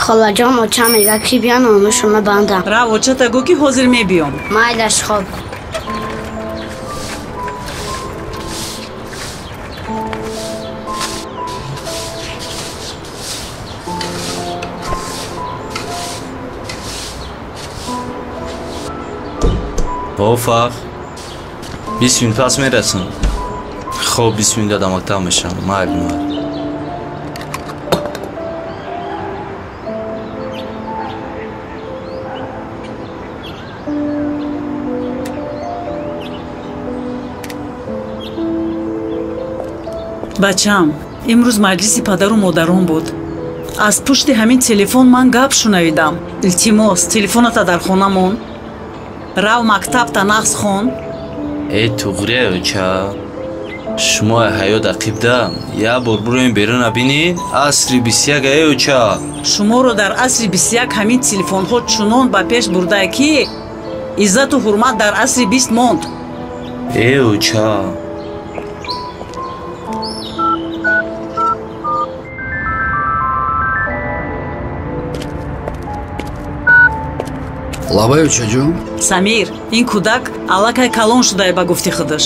خالاجان اوچه میگه کی بیان اونو شما بندم را اوچه تا گو که حاضر می بیام مایلش خوب Ofaq 20 minut pes میرسن خب 20 minut دادم اکتاب میشم معلومه бачам имрӯз маҷлиси падару модарон буд аз пушти ҳамин телефон ман гап шунавидам илтимос телефоната дар хона мон рав мактабта нақс хон туғрия уча шумо ҳаёт ақибда я бор буроин берун абинин асри 21 уча шуморо дар асри 21 ҳамин телефонҳо чунон ба пеш бурдае ки иззату ҳурмат дар асри 20 монд уча лабаю чаҷон самир ин кӯдак аллакай калон шудае ба гуфти худаш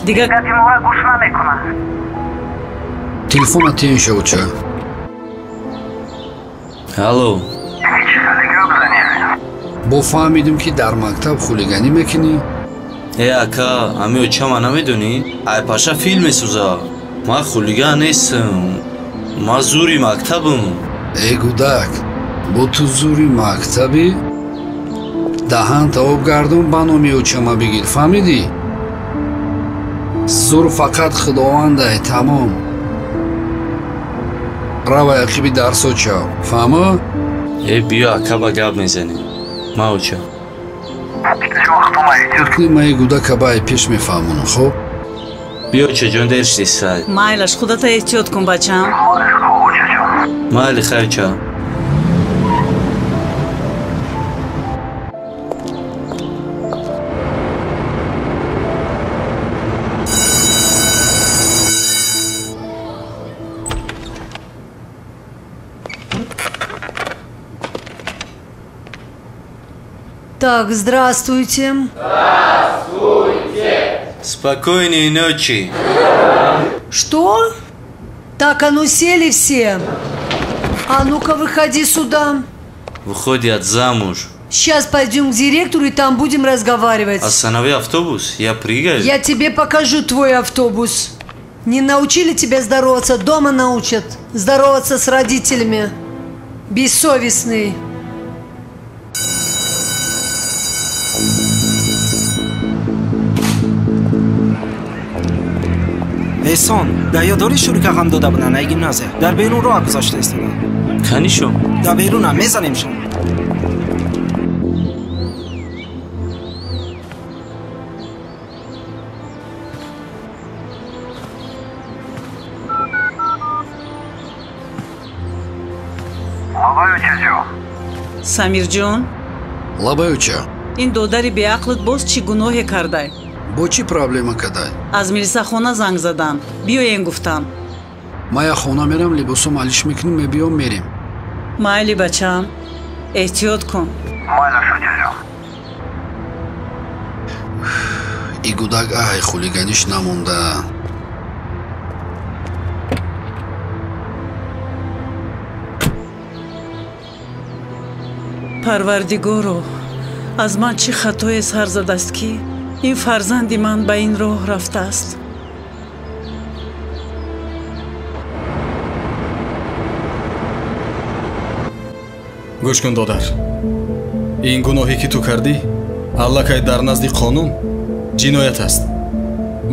дигар гапимора гӯш намекунад телефона тиенша уча алло чӣ хулига бизанӣ бо фаҳмидем ки дар мактаб хулиганӣ мекунӣ ака ами учама намедонӣ ай паша филм месӯза ман хулиган нестам ман зури мактабам гудак бо ту зури мактабӣ даҳанта обгардон ба номи учама бигир фаҳмидӣ зур фақат худовандай тамом рава ақиби дарсо чав фаҳма биё ака ба гап мезанем ма уча маи гудака баи пеш мефаҳмонам хоб биё чаҷон дер шидисай майлаш худата эҳтиёт кун бачам майли хайр ча Так, здравствуйте. Здравствуйте. Спокойной ночи. Что? Так, а ну сели все. А ну-ка, выходи сюда. Выходят замуж. Сейчас пойдем к директору и там будем разговаривать. Останови автобус, я прыгаю. Я тебе покажу твой автобус. Не научили тебя здороваться, дома научат. Здороваться с родителями. Бессовестный. احسان در یادداری شروع که غم داده بودن ای گیمنازه در بیرون راه گذاشته استادن کنیشو در بیرون هم میزنیم شما лабаюча ҷон самирҷон лабаюча ин додари беақлит боз чӣ гуноҳе кардай бо чӣ проблема кадай аз милисахона занг задан биёен гуфтанд мая хона мерам либосом алиш мекунем мебиём мерем майли бачам эҳтиёт кун майлашуча ҷон и гудак ай хулиганиш намонда парвардигоро аз ман чӣ хатое сар задааст ки ин фарзанди ман ба ин роҳ рафтааст гӯш кун додар ин гуноҳе ки ту кардӣ аллакай дар назди қонун ҷиноят аст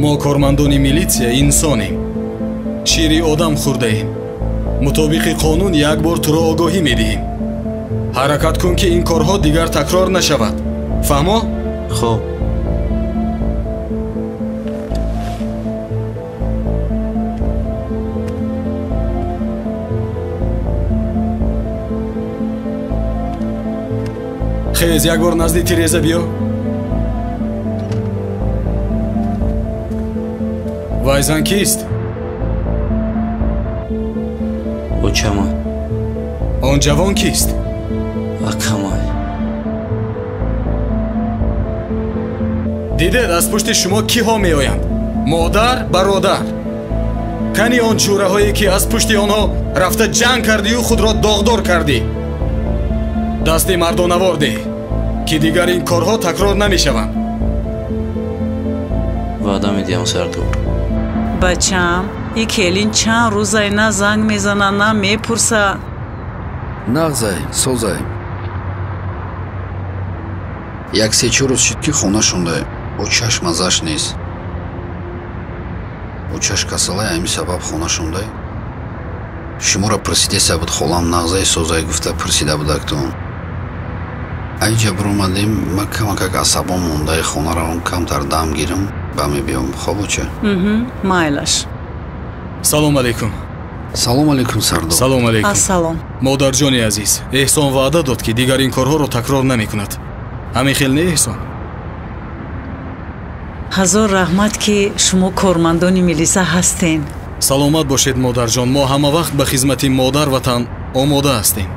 мо кормандони милитсия инсонем шири одам хӯрдаем мутобиқи қонун як бор туро огоҳӣ медиҳем ҳаракат кун ки ин корҳо дигар такрор нашавад фаҳмо хуб хез як бор назди тиреза биё вай зан кист очамай он ҷавон кист? акамай дидед аз пушти шумо киҳо меоянд? модар, бародар. кани он чӯраҳое ки аз пушти онҳо рафта ҷанг кардию худро доғдор кардӣ. дасти мардонавор деҳ ки дигар ин корҳо такрор намешаванд. ваъда медиҳам сардор. бачам и келин чанд рӯзай на занг мезана на мепурса. нағзай созай як се чор рӯз шид ки хона шундай очаш мазаш нест. очаш касалай ҳамин сабаб хона шундай. шуморо пурсидеса буд холам нағзаи созай гуфта пурсида будактон. айҷа биромадем ма камакак асабон мондаи хонараон камтар дам гирам ба мебиём хобоча. майлаш. салом алейкум. салом алейкум сардор. салом алейкум. ассалом. модарҷони азиз, эҳсон ваъда дод ки дигар ин корҳоро такрор намекунад. ҳамин хел не эҳсон? ҳазор раҳмат ки шумо кормандони милиса ҳастен. саломат бошед модарҷон, мо ҳама вақт ба хизмати модар ватан омода ҳастем.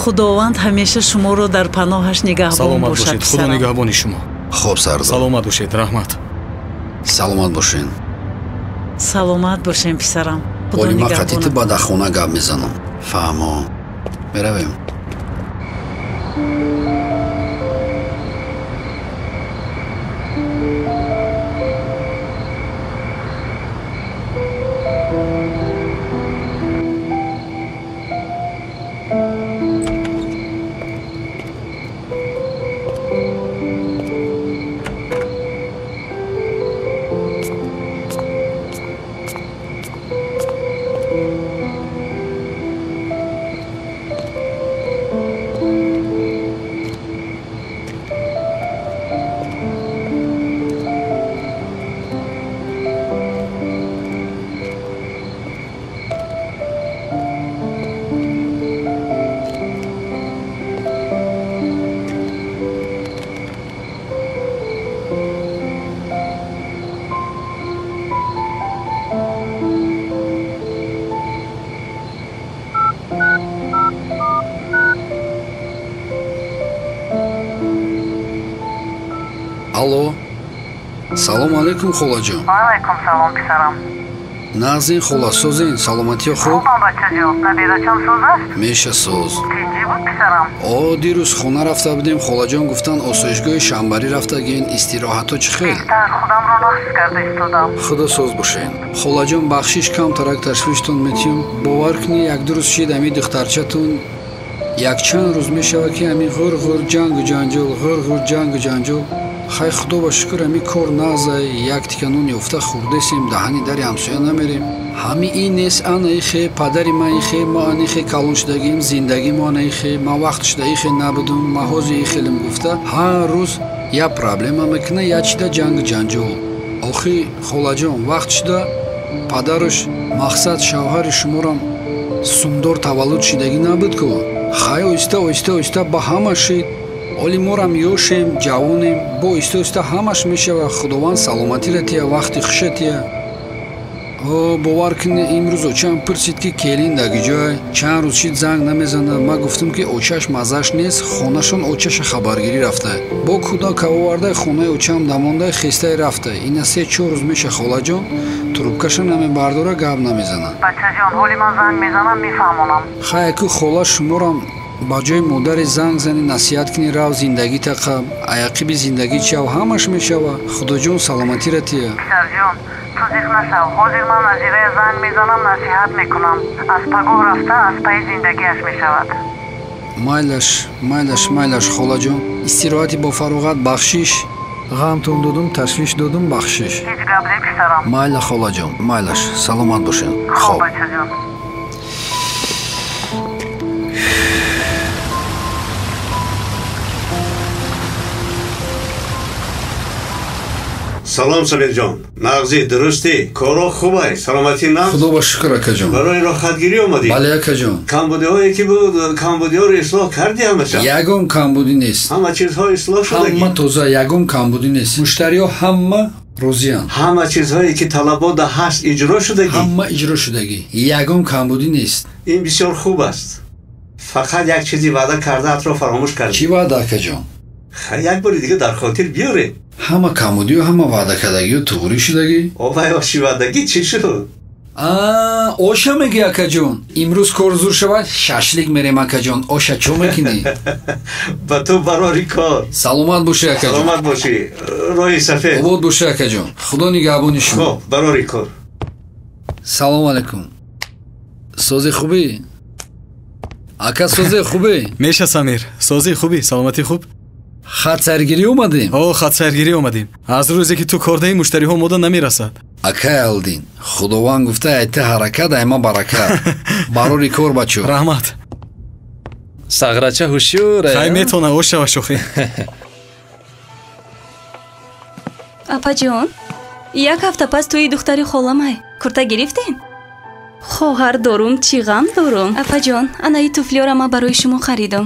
худованд ҳамеша шуморо дар паноҳаш нигаҳбон саломат бошад. бошед, худо нигаҳбони шумо. хоб сардор. саломат бошед, раҳмат. саломат бошен. саломат бошем писарам. худо оли ма нигаҳбонад. қатити ба дар хона гап мезанам. фаҳмо меравем. алло салом алейкум холаҷон. алайкум салом писарам. нағзин хола созин саломатиё хуб? хубам бачаҷон. набирачам соз аст? меша соз. тинҷӣ буд писарам? дирӯз хона рафта будем, холаҷон гуфтан осоишгоҳи шанбарӣ рафта геен истироҳатҳо чӣ хел? беҳтар худамро нақс карда истодам. худо соз бошен. холаҷон бахшиш камтарак ташвиштон метиём. бовар кунӣ як-ду рӯз шид ҳамин духтарчатон якчанд рӯз мешава ки ҳамин ғур-ғур ҷангу ҷанҷол, ғур-ғур ҷангу ҷанҷол. хай худо ба шукр ҳамин кор нағзай як тиканон ёфта хурдесем даҳани дари ҳамсоя намерем. ҳамин ин нест ана ихе падари ман ихе мо ан ихе калон шудагим зиндаги мо ана ихе ма вақт шуда ихе набудум маҳози ихелим гуфта ҳар рӯз я проблема мекуна я чида ҷангу ҷанҷол. охи холаҷон вақт шуда падаруш мақсад шавҳари шуморам сумдор таваллуд шидагӣ набуд ку. хай оҳиста оҳиста оҳиста ба ҳама шид. оли морам ёшем ҷавонем бо оҳиста оҳиста ҳамаш мешава. худованд саломатира тия вақти хуша тия. бовар кунӣ имрӯз очам пурсид ки келин дагиҷоя чанд рӯз шид занг намезана. ма гуфтам ки очаш мазаш нест, хонашон очаша хабаргирӣ рафта. бо кӯдак овардаи хонаи очам дамондаи хестаи рафта. ина 3-4 рӯз меша холаҷон трубкаша намебардора гап намезана. бачаҷон ҳоли ман занг мезанам мефаҳмонам. хай ку хола шуморам ба ҷои модари занг зани насиҳат кунӣ рав зиндагӣ тақаб аяқиби зиндагӣ чав ҳамаш мешава. худоҷон саломатира тия. писарҷон ту зиқ нашав. ҳозир ман аз ҷирая занг мезанам насиҳат мекунам. аз пагоҳ рафта аз пайи зиндагиаш мешавад. майлаш холаҷон истироҳати бо фароғат бахшиш. ғамтон додум ташвиш додум бахшиш. ҳеҷ гап не писарам. майла холаҷон майлаш саломат бошен. хоб бачаҷон. салом сабирҷон. нағзи дурустӣ? коро хубай? саломатӣ нағз? худо ба шукр акаҷон. барои рохатгирӣ омадӣ? бале акаҷон. камбудиҳое ки буд камбудиҳоро ислоҳ кардӣ ҳамаша? ягон камбудӣ нест. ҳама чизҳо ислоҳ шудагӣ? ҳама тоза ягон камбудӣ нест. муштариҳо ҳама розиям. ҳама чизҳое ки талаботда ҳаст иҷро шудагӣ? ҳама иҷро шудагӣ. ягон камбудӣ нест. ин бисёр хуб аст. фақат як чизи ваъда кардаатро фаромӯш кардӣ. чӣ ваъда акаҷон? як бори дига дар хотир биёре. ҳама камбудию ҳама ваъдакардагию туғрӣ шудагӣ? овай ошивадагӣ чӣ шуд? оша меги акаҷон. имрӯз кор зур шавад, шашлик мерем акаҷон. оша чо мекунӣ? ба ту барори кор. саломат бошӣ акаҷон. саломат бошӣ. роҳи сафед. обод бошӣ акаҷон. худо нигаҳбони шумо. хоб барори кор. салом алайкум. сози хубӣ? ака сози хубӣ? меша самир, сози хубӣ, саломатӣ хуб? хатсайргирӣ омадем? хатсайргирӣ омадем. аз рӯзе ки ту кордаи муштариҳо мода намерасад. акай алдин, худованд гуфта айта ҳаракат айма баракат. барори кор бачо. раҳмат. сағрача ҳушёре. хай метона ошава шӯхӣ. апаҷон, як ҳафта пас туи духтари холамай курта гирифтем? хоҳар дорум, чӣ ғам дорум. апаҷон, ана и туфлиёра ма барои шумо харидам.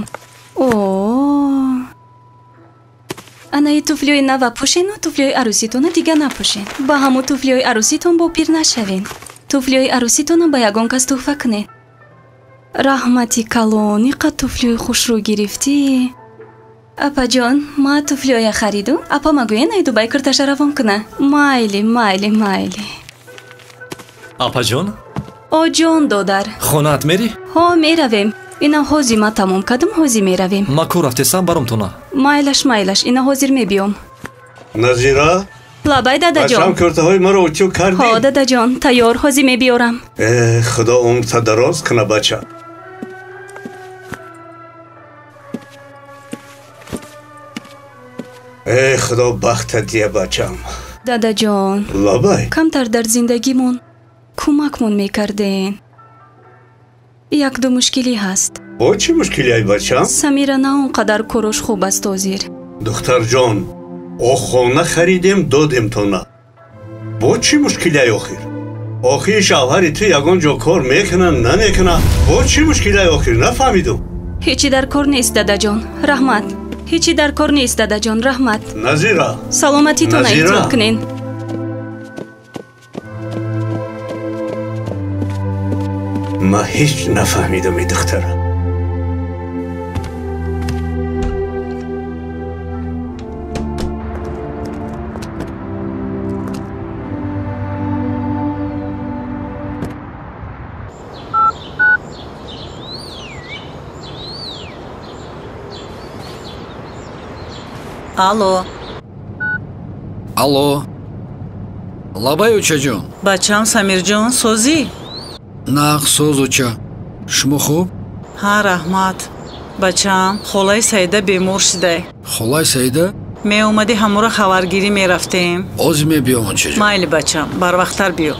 ана и туфлиёи нава пӯшену туфлиёи арӯситона дига напӯшен. ба ҳамун туфлиёи арӯситон бо пир нашавен. туфлиёи арӯситона ба ягон кас тӯҳфа кунед. раҳмати калон, иқа туфлиёи хушрӯ гирифтӣ. апаҷон, ма туфлиёя харидум. апа магӯен ай дубай курташа равон куна. майли. апаҷон? оҷон додар. хонаат мери? ҳо, меравем. ина ҳозир ма тамом кардам, ҳозир меравем. ма кор рафтесам баромтона. майлаш, ина ҳозир мебиём. назира? лабай дадаҷон. бачаам куртаҳои маро утюг кардӣ? ҳо дадаҷон, тайёр, ҳозир мебиёрам. худо умрта дароз куна бача. худо бахтат дия бачаам. дадаҷон. лабай. камтар дар зиндагимон кӯмакмон мекарден. як-ду мушкилӣ ҳаст. бо чӣ мушкилияй бачаам? самира на он қадар корош хуб аст ҳозир. духтарҷон, охона харидем додем то на. бо чӣ мушкилияй охир? охир шавҳари ту ягон ҷо кор мекуна намекуна? бо чӣ мушкилияй охир? нафаҳмидум. ҳечи дар кор нест дадаҷон, раҳмат. ҳечи дар кор нест дадаҷон, раҳмат. назира. саломатитона эҳтиёт кунен. ман ҳеҷ нафаҳмидам и духтара. алло. лабай учаҷон. бачаам самирҷон, созӣ? нақ соз уча. шумо хуб? ҳа, раҳмат. бачаам, холаи саида бемор шудай. холаи саида? меомадӣ ҳамура хабаргирӣ мерафтем. озӣ мебиём учаҷон. майли бачаам, барвақттар биё.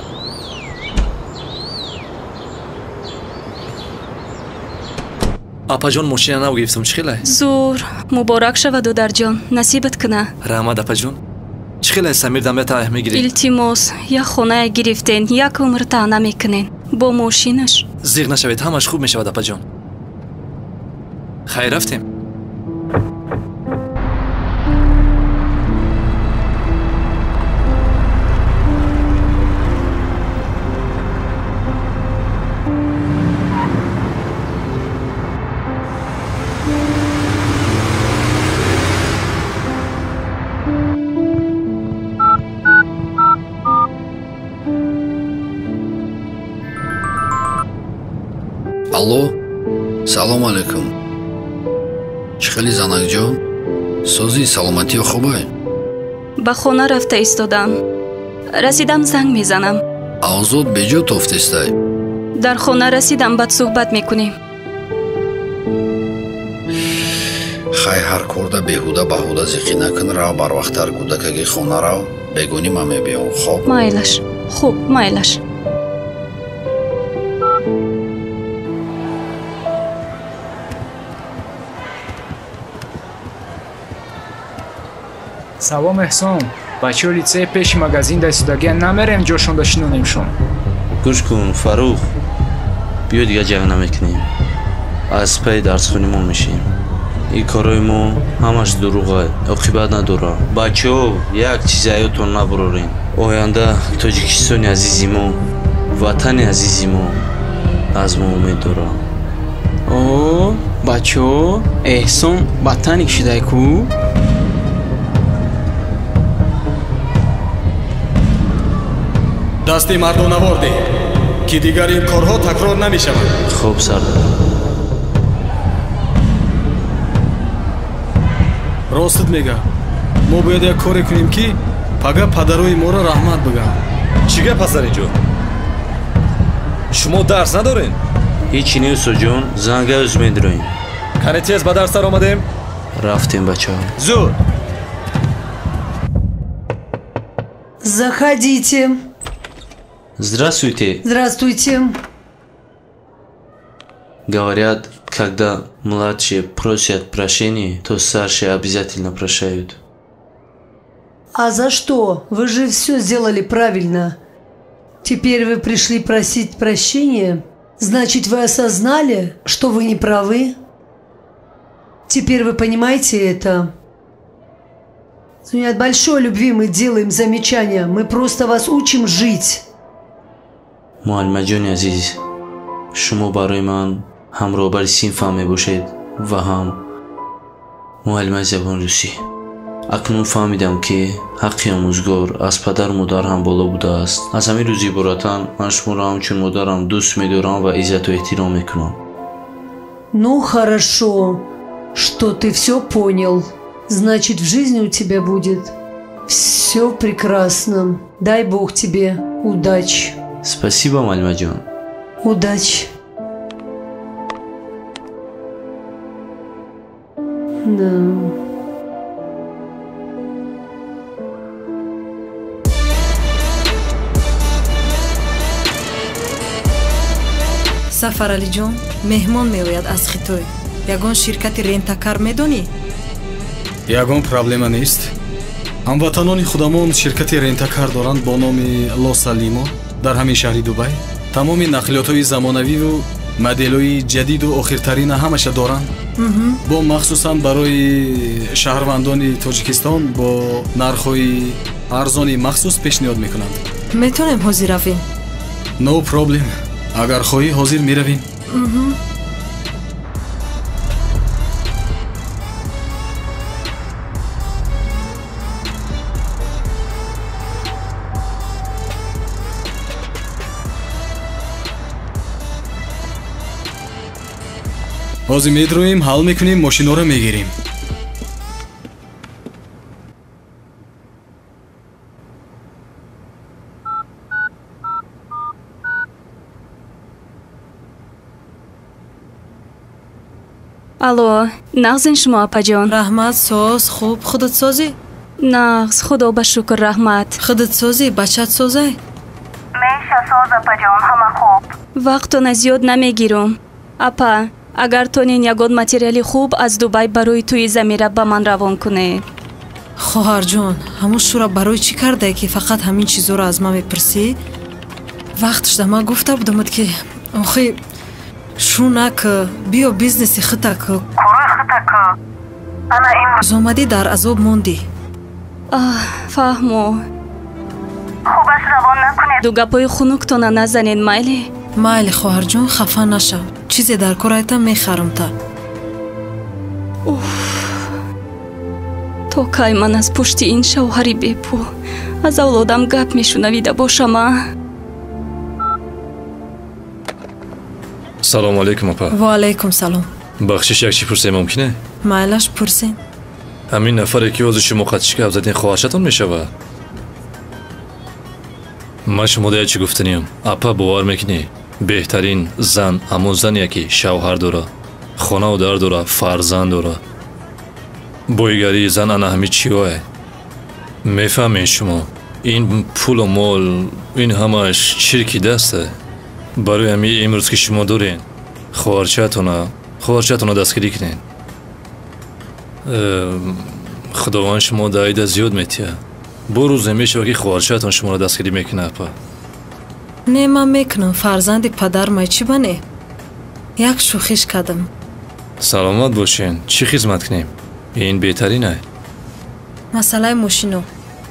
апаҷон, мошина нав гирифтам, чӣ хелай? зур муборак шава додарҷон, насибат куна. раҳмат апаҷон. чӣ хелай самир дамята мегирӣ? илтимос, як хонае гирифтен, як умр таъна мекунен бо мошинаш. зиқ нашавед, ҳамаш хуб мешавад апаҷон. хайр рафтем. алло. салом алайкум. чӣ хели занакҷон? созӣ саломатиё хубай? ба хона рафта истодам. расидам занг мезанам. авзод беҷо тофтестай? дар хона расидам, бад суҳбат мекунем. хай ҳар корда беҳуда баҳуда зиқӣ накун. рав барвақттар кӯдакаги хона рав. бегонӣ ман мебиём. хоб? майлаш. хуб, майлаш. салом эҳсон. бачаҳо литсеи пеши магазин дастудагиан намерем ҷошон дашинонемшон. гӯш кун фарух, биё дига ҷанг намекунем. аз паи дарсхонимон мешем. این کارای ما همش دروغه، عاقبت نداره. بچه‌ها یک چیز یادتون نبرین. آینده تاجیکستان عزیزی ما، وطن عزیزی ما از ما امید داره. او بچه‌ها احسان وطنی شده کو؟ دستی مردم نوردی که دیگر این کارها تکرار نمیشود. خوب سردار. راستت میگه ما باید یک کاری کنیم که پگه پدرای ما را رحمت بگم. چیگه پسر اینجا؟ شما درس ندارین؟ هیچی نیست جون، زنگه از میدرویم. کنه تیز با درس در آمدیم؟ رفتیم بچه ها. زود. Заходите. Здравствуйте. Здравствуйте. Говорят, когда младшие просят прощения, то старшие обязательно прощают. А за что? Вы же все сделали правильно. Теперь вы пришли просить прощения? Значит, вы осознали, что вы не правы? Теперь вы понимаете это? От большой любви мы делаем замечания. Мы просто вас учим жить. معلم جان عزیز، شما برای من هم رهبر صنفم میباشید و هم معلم زبان روسی. اکنون فهمیدم که حق آموزگار از پدر و مادر هم بالا بوده است. از همین روزی براتن من شما را همچون مادرم دوست می‌دارم و عزت و احترام میکنم. Ну хорошо, что ты все понял. Значит, в жизни у тебя будет все прекрасно. Дай Бог тебе удачи. Спасибо, معلم جان. Удачи. Да. Сафаралиҷон, меҳмон меояд аз Хитой. Ягон ширкати рентакар медонӣ? ягон проблема нест. ҳамватанони худамон ширкати рентакар доранд бо номи Лос-Алимо дар ҳамин шаҳри Дубай. тамоми нақлиётҳои замонавиву моделҳои ҷадиду охиртарина ҳамаша доранд. бо махсусан барои шаҳрвандони Тоҷикистон бо нархҳои арзони махсус пешниҳод мекунанд. метавонем ҳозир равем? No problem. агар хоҳӣ ҳозир меравем. ҳозир медроем, ҳал мекунем, мошиноро мегирем. алло, нағзин шумо апаҷон? раҳмат, соз, хуб, худат созӣ? нағз, худо ба шукр, раҳмат. худат созӣ, бачат созай? меша соз апаҷон, ҳама хуб. вақтона зиёд намегирам. апа, агар тонин ягон материали хуб аз Дубай барои тӯи замира ба ман равон кунед. хоҳарҷон, ҳамун шура барои чӣ кардае ки фақат ҳамин чизоро аз ман мепурсӣ? вақташда ман гуфта будамад ки охи шунак биё бизнеси хитак. курои хитак? ана имрӯз омадӣ дар азоб мондӣ. фаҳмо. хубаш равон накунед. ду гапои хунуктона назанед, майли? майли хоҳарҷон, хафа нашав. чизе дар корайта мехарамта. то кай ман аз пушти ин шавҳари бепу аз авлодам гап мешунавида бошама? салому алейкум апа. ва алейкум салом. бахшиш як чӣ пурсем мумкине? майлаш пурсен. ҳамин нафаре ки ҳозир шумо қатишка авзадин хоҳашатон мешавад? ман шумода як чӣ гуфтаниям. апа бовар мекунӣ беҳтарин зан ҳамон зание ки шавҳар дора, хонаву дар дора, фарзанд дора. бойгарии зан ана ҳамин чиёе? мефаҳмед шумо ин пулу мол ин ҳамаш чирки дасте. барои ҳамин имрӯз ки шумо дорен хоҳарчатона дастгирӣ кунед. худованд шумо даида зиёд метиҳад. бо рӯзе мешава ки хоҳарчатон шуморо дастгирӣ мекунад. апа не ман мекунам, фарзанди падар май чӣ бане? як шӯхиш кардам. саломат бошен. чӣ хизмат кунем? ин беҳтарин ай. масъалаи мошино.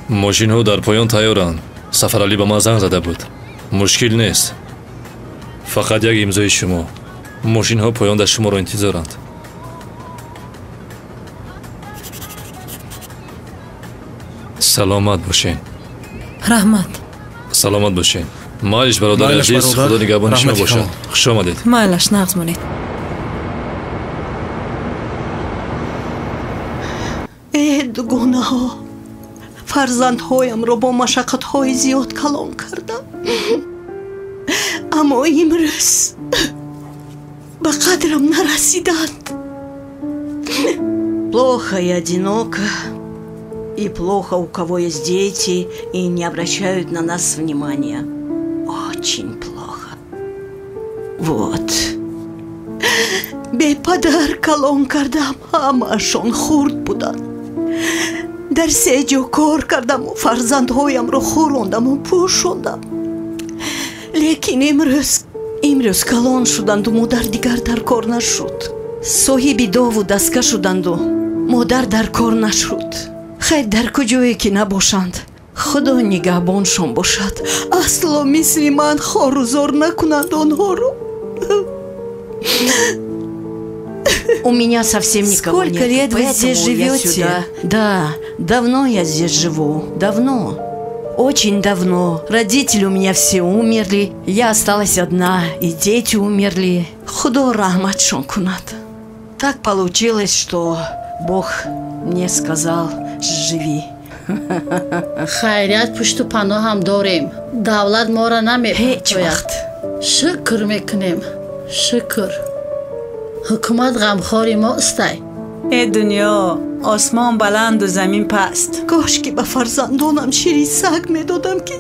мошинҳо дар поён тайёранд. сафаралӣ ба ман занг зада буд. мушкил нест. фақат як имзои шумо. мошинҳо поёнда шуморо интизоранд. саломат бошен. раҳмат. саломат бошен. майлиш бародари азиз, худо нигаҳбони шумо бошад. хуш омадед. майлаш нағз монед. дугонаҳо, фарзандҳоямро бо машаққатҳои зиёд калон кардам. аммо имрӯз ба қадрам нарасиданд. Плохо и одиноко, и плохо у кого есть дети и не обращают на нас внимания. Очень плохо. Вот. Бепадар калон кардам, ҳамаашон хурд буданд. дар се ҷо кор кардаму фарзандҳоямро хӯрондаму пӯшондам. лекин имрӯз калон шуданду модар дигар дар кор нашуд. соҳиби дову даска шуданду модар дар кор нашуд. хайр дар куҷое ки набошанд, худо нигаҳбоншон бошад. асло мисли ман хорузор накунанд онҳоро. У меня совсем никого нет. Сколько лет вы здесь живете? Да, давно я здесь живу. Давно. Очень давно. Родители у меня все умерли. Я осталась одна. И дети умерли. Худо рахматшон кунад. Так получилось, что Бог мне сказал: живи. хайрият пушту паноҳам дорем. давлат моро намепояд. ҳеҷ вақт. шукр мекунем. шукр. ҳукумат ғамхори мостай. е дунё осмон баланду замин паст. кош ки ба фарзандонам шири саг медодам ки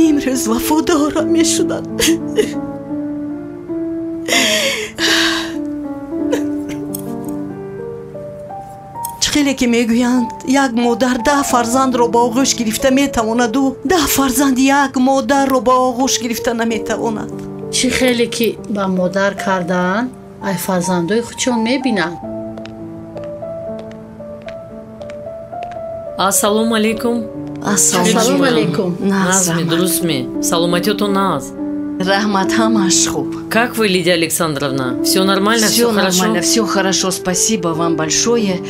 имрӯз вафодорам мешуданд. хеле ки мегӯянд як модар 10 фарзандро ба оғӯш гирифта метавонаду 10 фарзанд як модарро ба оғӯш гирифта наметавонад. чӣ хеле ки ба модар кардаанд, ай фарзандои худшон мебинанд. ассалому алайкум. ассалому алайкум. назми дурустми? саломатиётон наз? Рахмат, ҳамаш хуб. Как вы, Лидия Александровна? Все нормально? Все нормально, все хорошо. Спасибо вам большое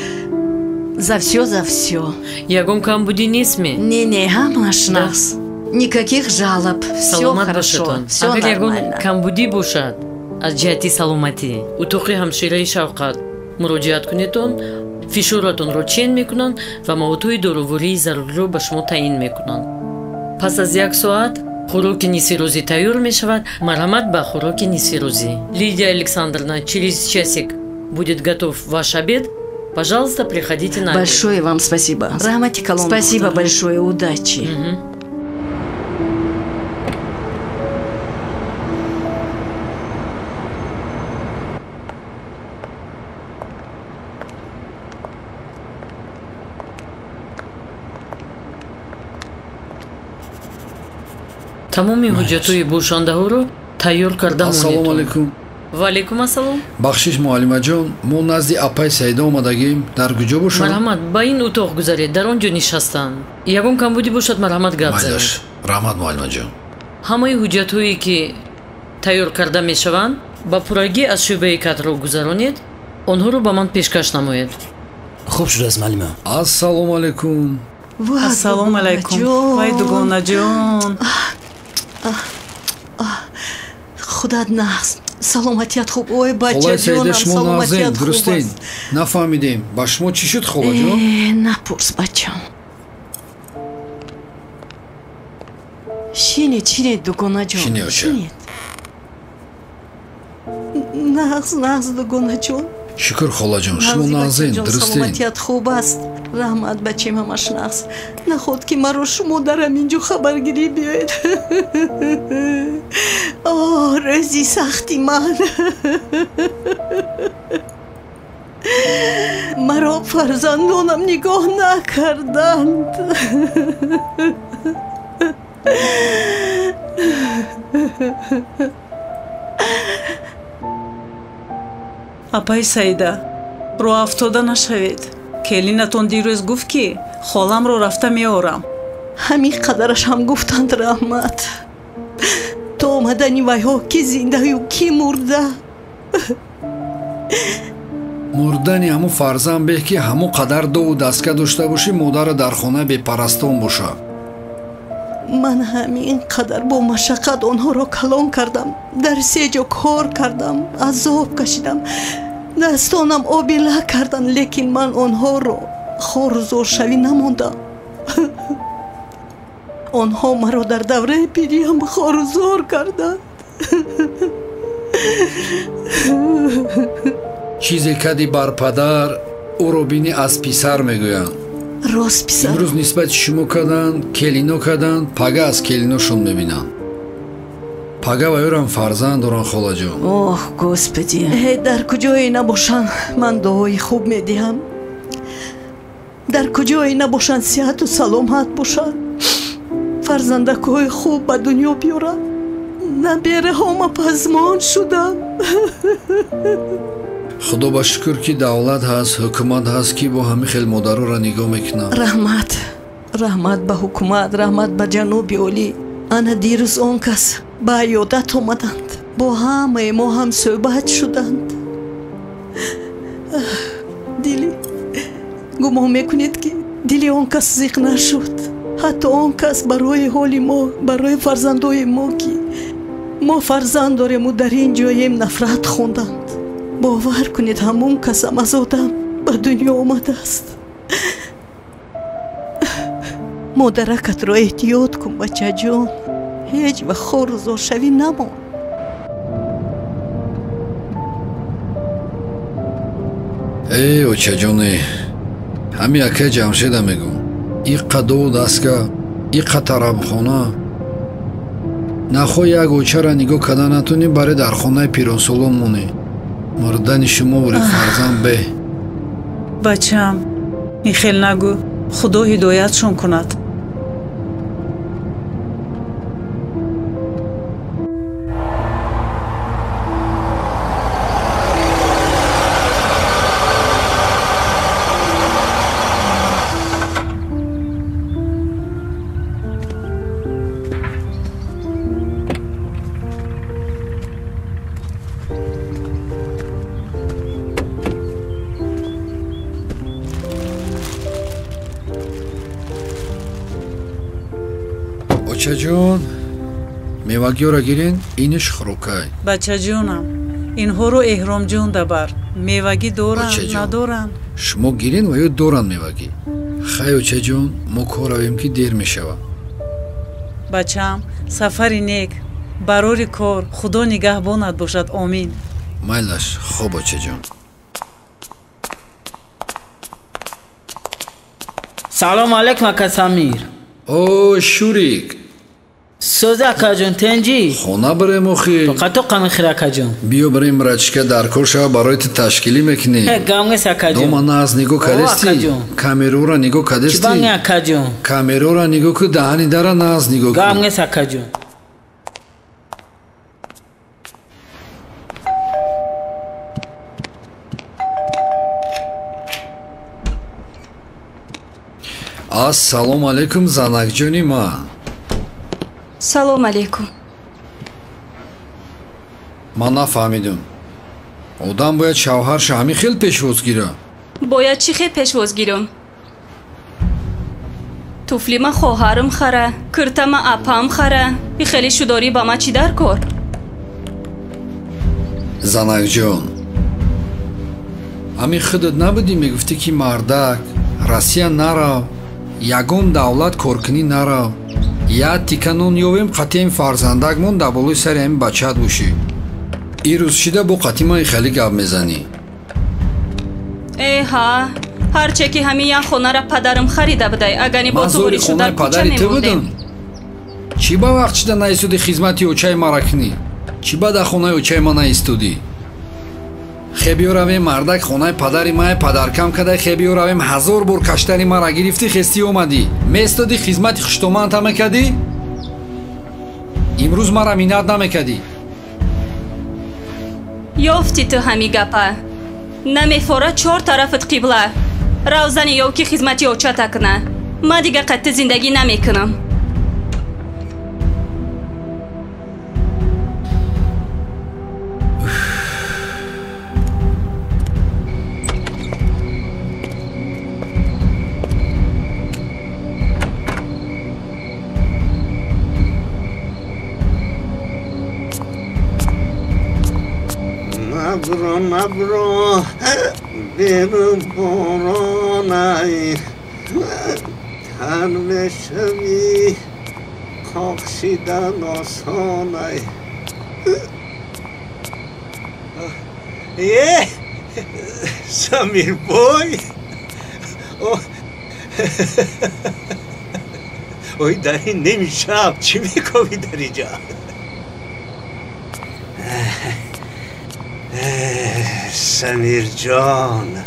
за все. Ягон камбуди несми? Не, ҳамаш нас. Никаких жалоб. Все хорошо. Все нормально. Ягон камбуди бошад аз ҷиҳати саломатӣ, утоқи ҳамшираи шавқат муроҷиат кунедон, фишоратонро чен мекунанд ва маводҳои доровории заруриро ба шумо таъин мекунанд. пас аз 1 соат хӯроки нисфирӯзӣ тайёр мешавад. марҳамат ба хӯроки нисфирӯзӣ. Лидия Александровна, через часик будет готов ваш обед. Пожалуйста, приходите на обед. Большое вам спасибо. Рахмати калон. Спасибо большое, удачи. тамоми ҳуҷҷатҳои бошандаҳоро тайёр карда монед. ассалому алайкум. ва алайкум ассалом. бахшиш муаллимаҷон, мо назди апай Саида омадагем. дар куҷо бошад? марҳамат, ба ин утоқ гузаред, дар он ҷо нишастанд. ягон камбудӣ бошад, марҳамат гап занед. раҳмат муаллимаҷон. ҳамаи ҳуҷҷатҳое ки тайёр карда мешаванд ба пуррагӣ аз шӯъбаи кадрро гузаронед. онҳоро ба ман пешкаш намоед. хуб шудааст муаллима. ассалому алайкум. ассалому алайкум. вай дугонаҷон. худат нағз. саломатият хуб. ой бачаҷонам, саломатият хуб аст. нафаҳмидем. ба шумо чӣ шуд холаҷон? напурс бачам. шинед дугонаҷон. шинед. нағз дугонаҷон. шукр холаҷон, шумо нағзен, дурустен. саломатият хуб аст. раҳмат бачем, ҳамаш нағз. наход ки маро шумо дар ҳаминҷо хабаргирӣ биёед. рӯзи сахти ман. маро фарзандонам нигоҳ накарданд. апаи Саида, роҳ афтода нашавед. Келинатон дирӯз гуфт ки холамро рафта меорам. ҳамин қадараш ҳам гуфтанд раҳмат. То омадани вайҳо ки зиндаю ки мурда. мурдани ҳамун фарзанд беҳ ки ҳамун қадар дову дастка дошта бошӣ, модара дар хона бепарастон боша. ман ҳамин қадар бо машаққат онҳоро калон кардам, дар се ҷо кор кардам, азоб кашидам, дастонам обила карданд, лекин ман онҳоро хорузоршавӣ намондам. онҳо маро дар давраи пириам хорузор карданд. чизе кади бар падар ӯро бини аз писар мегӯянд. рост писар. имрӯз нисбати шумо карданд, келино карданд, пага аз келиношон мебинанд. пага ва ёрам фарзанд доранд холаҷон. оҳ господи, дар куҷое набошанд ман дуои хуб медиҳам. дар куҷое набошанд сиҳату саломат бошанд, фарзандакҳои хуб ба дунё биёранд. набераҳома пазмон шуданд. худо ба шукр ки давлат ҳаст, ҳукумат ҳаст ки бо ҳамин хел модароро нигоҳ мекунад. раҳмат, раҳмат ба ҳукумат, раҳмат ба ҷаноби олӣ. ана дирӯз он кас ба аёдат омаданд, бо ҳамаи мо ҳам суҳбат шуданд. дили гумон мекунед ки дили он кас зиқ нашуд. ҳатто он кас барои ҳоли мо, барои фарзандои мо ки мо фарзанд дорему дар ин ҷоем нафрат хонданд. бовар кунед ҳамон касам аз одам ба дунё омадааст. модаракатро эҳтиёт кун бачаҷон, ҳеҷ вақт хорузоршавӣ намон. очаҷоне, ҳамин акай ҷамшеда мегӯ, ин қадову дастка, ин қатарабхона, нахоҳ як очара нигоҳ карда натунӣ, баре дар хонаи пиронсолон монӣ. мурдани шумо вали фарзанд беҳ. бачаам, ин хел нагӯ. худо ҳидоятшон кунад. бачаҷон, мевагиёро гирен, иниш хурукай. бачаҷонам, инҳоро эҳромҷон дабар. мевагӣ доранд, надоранд? шумо гирен ва ё доранд мевагӣ? хай очаҷон, мо кор равем ки дер мешавад. бачаам, сафари нек, барори кор. худо нигаҳбонат бошад. омин. майлаш, хоб очаҷон. салом алейкум ака Самир. о шурик, сӯзи акаҷон тенҷӣ? хона барем охи. тоқато қамихир акаҷон. биё барем рачка дар кор шава барои ту ташкилӣ мекунем. гамгес акаҷон. домана аз нигоҳ кардести? камерора нигоҳ кардести? чибанги акаҷон? камерора нигоҳ ку, даҳани дара на аз нигоҳ ку. гамгес акаҷон. ассалому алайкум занакҷони ман. салом алейкум. ман нафаҳмидам. одам бояд шавҳарша ҳамин хел пешвоз гира? бояд чӣ хел пешвоз гирам? туфлима хоҳарам хара, киртама апам хара. и хеле шудорӣ ба ма чӣ дар кор? занакҷон, ҳамин худат набудӣ мегуфтӣ ки мардак Россия нарав, ягон давлат коркунӣ нарав, як тика нон ёвем, қатъиян фарзандак монда болои сари ҳамин бачаат бошӣ. ин рӯз шида бо қатъи ман хеле гап мезанӣ. эҳа, ҳарче ки ҳамин як хонара падарам харида будай, агари бо ту буришо дар кӯча мемондем. чӣ ба вақт шида наистоди хизмати очаи мара кунӣ? чӣ ба дар хонаи очаи ман наистодӣ? хебиёравем мардак хонаи падари май падаркам кадай, хебиёравем 1000 бор каштари мара гирифтӣ, хестӣ омадӣ, меистоди хизмати хуштоманд намекардӣ? имрӯз мара миннат намекардӣ? ёфти ту ҳами гапа. намефора чор тарафат қибла. Рав зани ёв ки хизмати очата кна. Ма дига қатти зиндагӣ намекунам. نبرو بیرو بارانای هر بشوی کاخشیدن آسانای سمیر بای اوی در این نمیشم چی میکنی در اینجا سمیر جان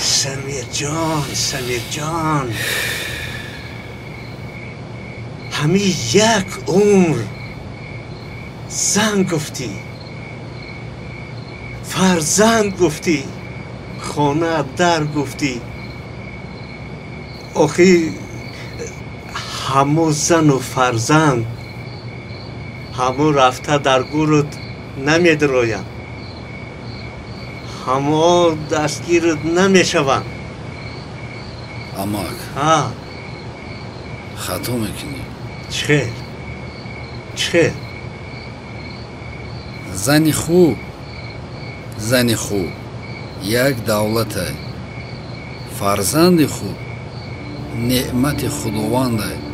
سمیر جان سمیر جان همین یک عمر زن گفتی فرزند گفتی خانه در گفتی آخی همو زن و فرزند همو رفته در گورت نمیدرویم همو دستگیرت نمیشوند اماک خطا میکنی چه زنی خوب یک دولته فرزند خوب نعمت خداونده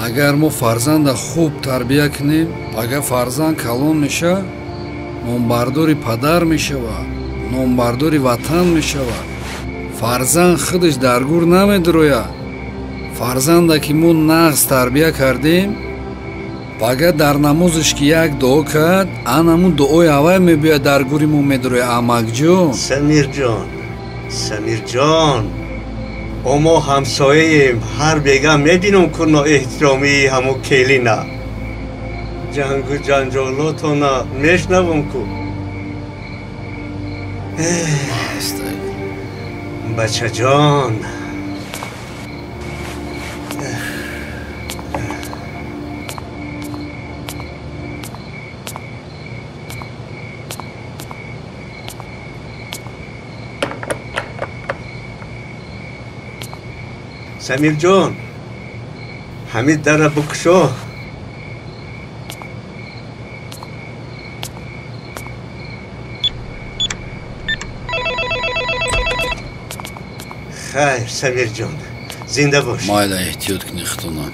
اگر ما فرزند خوب تربیه کنیم اگر فرزند کلان میشه نامبرداری پدر میشود نامبرداری وطن میشود فرزند خودش در گور نمیدروید فرزنده که ما نغز تربیه کردیم اگر در نمازش که یک دعا کرد انمون دعای اوای میبید در گوری ما میدروید امک جون سمیر جان اما همسایه‌ایم هر بگم میبینم که نا احترامی همو کلی نه جنگ و جنجالاتو نه میشنوم که بچه جان سمیر جان همین در بکشو خیر سمیر جان زنده باش مایل احتیاط کنی خطونم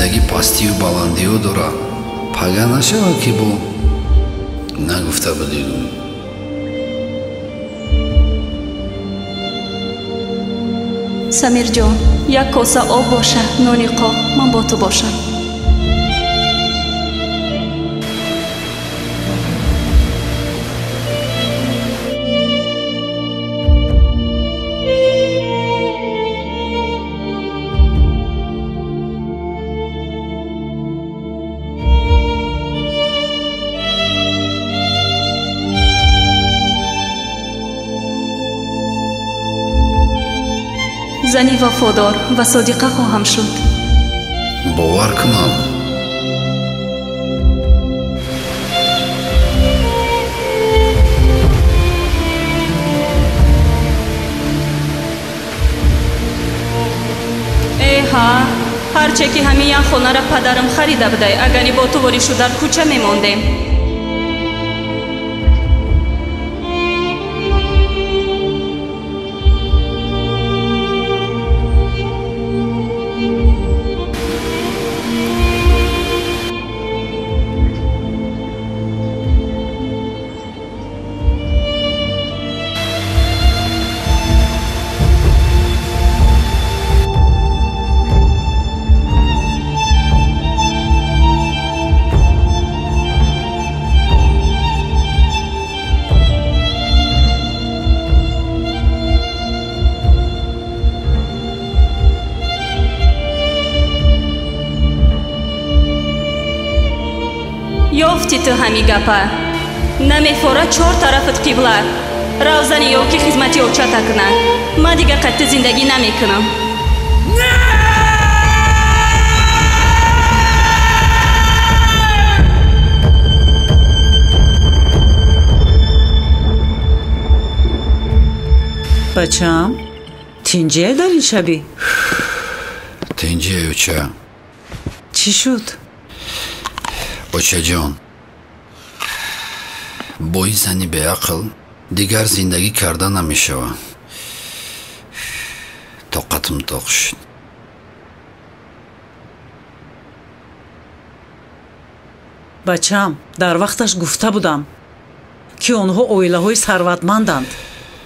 زندگی پستی و بلندی ها داره پگه نشود که با نگفته بدیگو سمیر جان یک کاسه آب باشه نانی قاب من با تو باشم زنی وفادار و صادقه خواهم شد باور کنم ها هرچه که همین خونه را پدرم خریده بوده اگری با تو وریشو در کوچه میماندیم гуфти ту ҳами гапа намефора чор тарафат қибла равзани ё ки хизмати очата кунад ман дигар қатти зиндагӣ намекунам. бачаам тинҷия дар ин шабӣ? тинҷия уча. чӣ шуд? очаҷон бо ин зани беақл дигар зиндагӣ карда намешавад. тоқатам тоқ шуд. бачаам дар вақташ гуфта будам ки онҳо оилаҳои сарватманданд.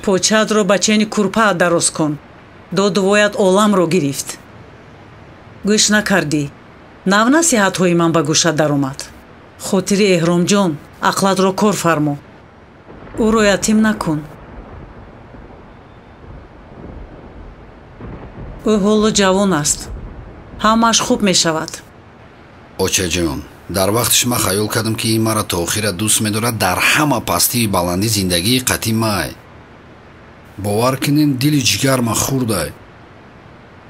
почаатро ба чени курпаат дароз кун. додувоят оламро гирифт. гӯш накардӣ. нав насиҳатҳои ман ба гӯшат даромад. хотири эҳромҷон ақлатро кор фармо. ӯро ятим накун. ӯ ҳоло ҷавон аст. ҳамааш хуб мешавад. очаҷон дар вақташ ман хаёл кардам ки ин маро то охира дӯст медорад. дар ҳама пастии баландӣ зиндагии қатъи май. бовар кунем дили ҷигарма хурдай.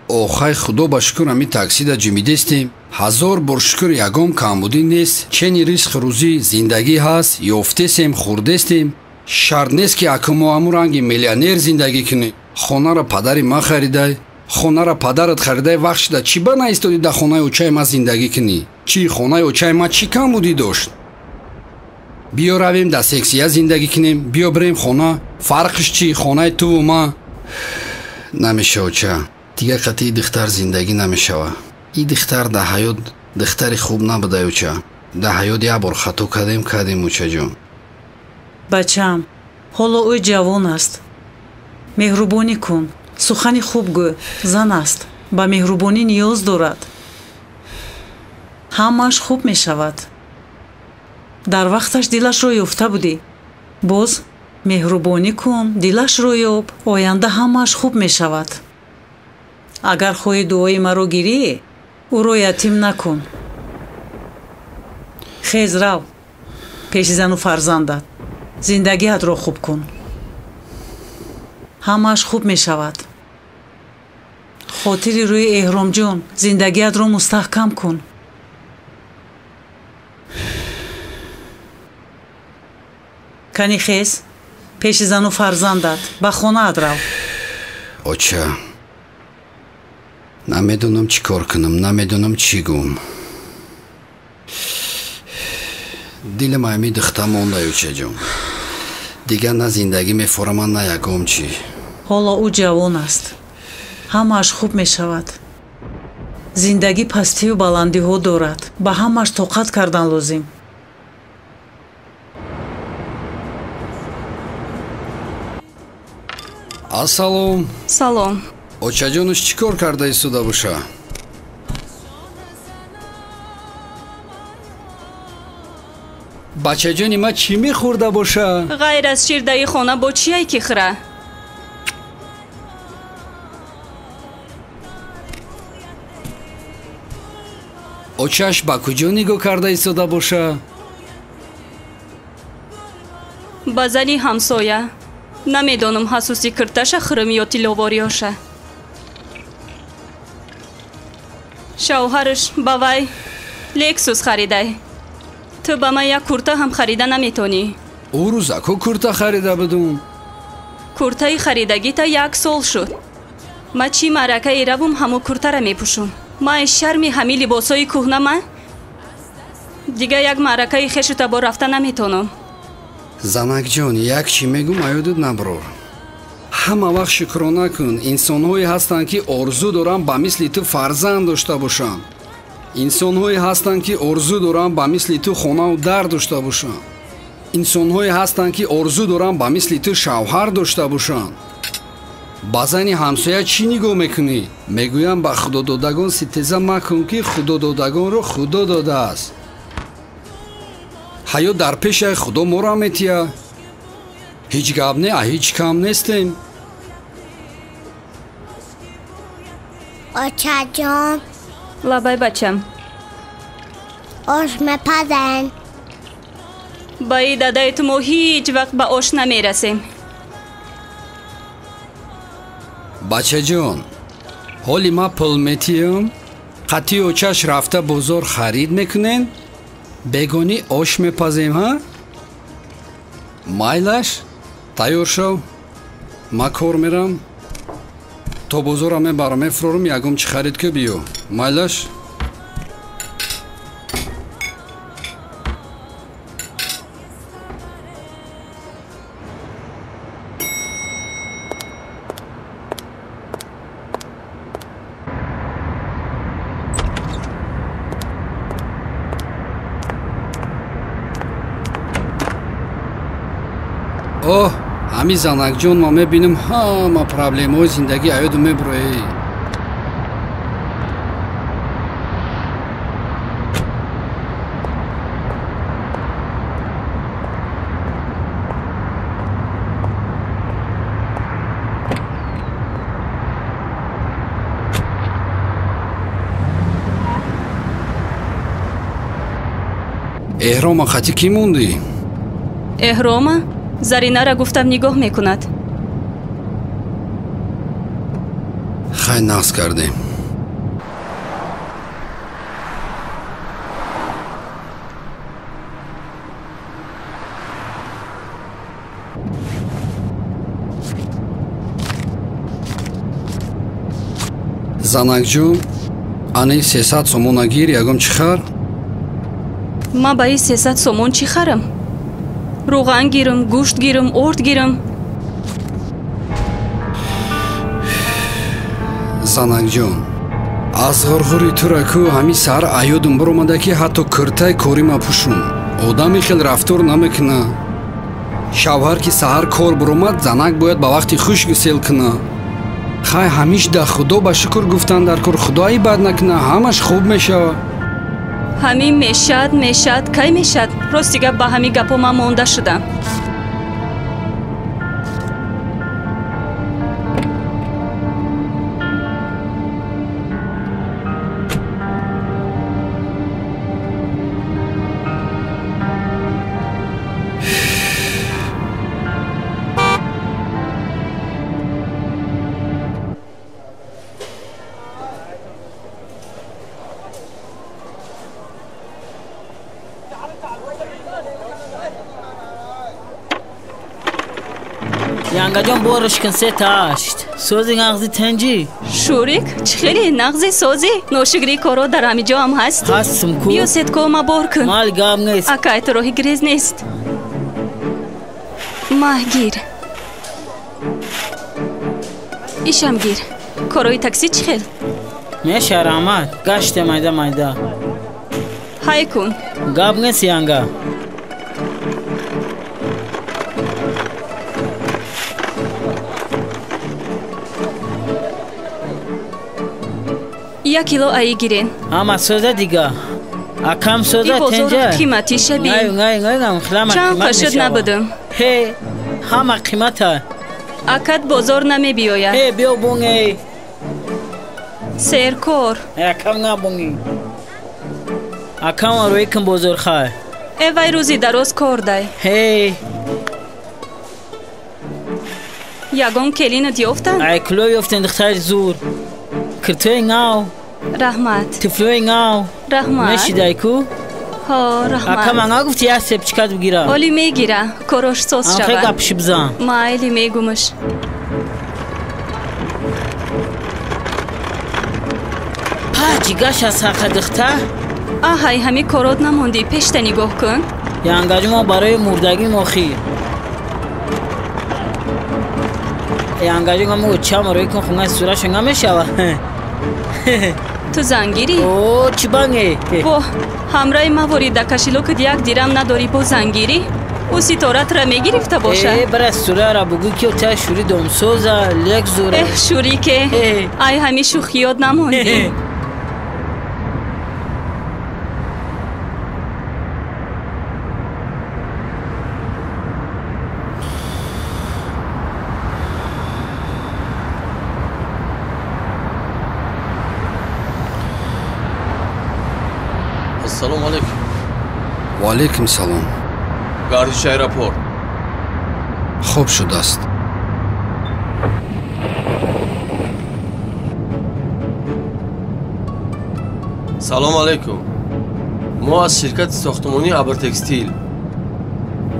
охай худо ба шукр ҳами таксида ҷимидестем. ҳазор бор шукр ягон камбудӣ нест. чени ризқ рӯзӣ зиндагӣ ҳаст. ёфтесем хурдестем. шарт нест ки акамо ҳамун ранги миллионер зиндагӣ кунем. хонаро падари ман харидай. хонаро падарат харидай вақт шуда чӣ ба наистоди дар хонаи очаи ман зиндагӣ кунӣ? чӣ хонаи очаи ман чӣ камбудӣ дошт? биё равем дар сексия зиндагӣ кунем. биё бирем хона. фарқш чӣ хонаи туву ман? намеша оча. дигар қатъи духтар зиндагӣ намешавад. ин духтар дар ҳаёт духтари хуб набуда оча. дар ҳаёт як бор хато кардем очаҷон. бачаам ҳоло ӯ ҷавон аст. меҳрубонӣ кун. сухани хуб гӯ. зан аст. ба меҳрубонӣ ниёз дорад. ҳамааш хуб мешавад. дар вақташ дилашро ёфта будӣ. боз меҳрубонӣ кун. дилашро ёб. оянда ҳамааш хуб мешавад. агар хоҳӣ дуои маро гирӣ ӯро ятим накун. хез рав пеши зану фарзандат. зиндагиатро хуб кун. ҳамааш хуб мешавад. хотири рӯи эҳромҷон зиндагиатро мустаҳкам кун. кани хез пеши зану фарзандат ба хонаат рав. оча намедонам чӣ кор кунам. намедонам чӣ гӯм. дилам ҳами духта мондай очаҷон. дигар на зиндагӣ мефорамад на ягом чӣ. ҳоло ӯ ҷавон аст. ҳамааш хуб мешавад. зиндагӣ пастию баландиҳо дорад. ба ҳамааш тоқат кардан лозим. ассалом. салом. очаҷонаш чӣ кор карда истода боша? бачаҷони ма чӣ мехӯрда боша? ғайр аз шир даи хона бо чие ки хӯра? очаш ба куҷо нигоҳ карда истода боша? ба зани ҳамсоя. намедонам ҳасуси кирташа хӯрам ё тиловориёша. шавҳараш ба вай лексус харидай. ту ба ман як курта ҳам харида наметонӣ? ӯ рӯза ку курта харида будум. куртаи харидагита як сол шуд. ма чӣ маъракае равум ҳамо куртара мепӯшум. ман шарми ҳами либосои кӯҳна ма дигар як маъракаи хешута бо рафта наметонам. занакҷон як чӣ мегӯм аёдуд наброр. ҳама вақт шукрона кун. инсонҳое ҳастанд ки орзу доранд ба мисли ту фарзанд дошта бошанд. инсонҳое ҳастанд ки орзу доранд ба мисли ту хонаву дар дошта бошанд. инсонҳое ҳастанд ки орзу доранд ба мисли ту шавҳар дошта бошанд. ба зани ҳамсоя чӣ нигоҳ мекунӣ? мегӯям ба худододагон ситеза макун ки худододагонро худо додааст. ҳаё дар пешаи худо моро метия? ҳеҷ гап не а ҳеҷ кам нестем. очаҷон. лабай бачам. ош мепазен. با این دادای تو ما هیچ وقت به آش نمیرسیم. بچه جون، حالی ما پلمتیم قطعی و چش رفته بزرگ خرید میکنین بگونی آش میپزیم ها؟ مایلش تایور شو ما کار میرم تو بزرگ همه برامه فرورم یکم چی خرید که بیو مایلش اوه همی زنک جون ما میبینیم همه پرابلم های زندگی ایدو میبروی احرام خطی کی موندی؟ احرام؟ زرینه را گفتم نگاه میکند. خیلی نقص کردیم. زنک جون انی 300 سومون گیر یکم چی خر؟ ما با این 300 سومون چی خرم؟ روغن گیرم، گوشت گیرم، ارد گیرم. زنک جون از غرغوری تو رکو همی سر ایودم برومده که حتی کرتای کوری ما پوشون آدمی خیل رفتار نمیکنه شوهر که سهر کار برومد زنک باید با وقتی خوش گسیل کنه خیلی همیش در خدا با شکر گفتن در کار خدایی بد نکنه همش خوب میشه همین میشد کی میشد راستی گپ با همین گپو من مونده شدم янга ҷон бориш кун се ташт сози нағзи танҷи шурик чӣ хеле нағзи созӣ ношигри коро дар ҳамиҷо ҳам ҳаст ҳастм ку биё сеткома бор кун мал гап нест акайто роҳи гирез нест маҳгир ишам гир корои такси чӣ хел мешарамад гаште майда майда ҳай кун гап нест янга як кило аи гирен ама соза дига акам соза тенҷа қимати шаби чанд қашид набудам ҳама қимата акат бозор намебиёяд биё бунги серкор акам набунги акам рӯи кун бозорхай вай рӯзи дароз кор дай ягон келинат ёфтанд айкло ёфтанд духтари зур киртои нав раҳмат туфлои нав раҳмат мешидай ку ҳо раҳмат ака манга гуфти як сепчикат бигира оли мегира корош соз шавад анхе гапши бизан майли мегумаш паҷи гаша сақа духта аҳай ҳами корот намонди пешта нигоҳ кун янгаҷумо барои мурдагӣ мохир янгаҷумо чаморои кун хунгаи сураша намешава ту зангирӣ чӣ банге воҳ ҳамраҳи мавори да кашилокат як дирам надорӣ бо зангирӣ ӯ ситоратра мегирифта бошад бара сурара бугӯ ки та шӯри домсоза лек зура шӯрике ай ҳами шӯхиёт намонди السلام علیکم و علیکم سلام гардиш аэропорт. хуб шудааст. салом алайкум. мо аз ширкати сохтмонии абртекстил.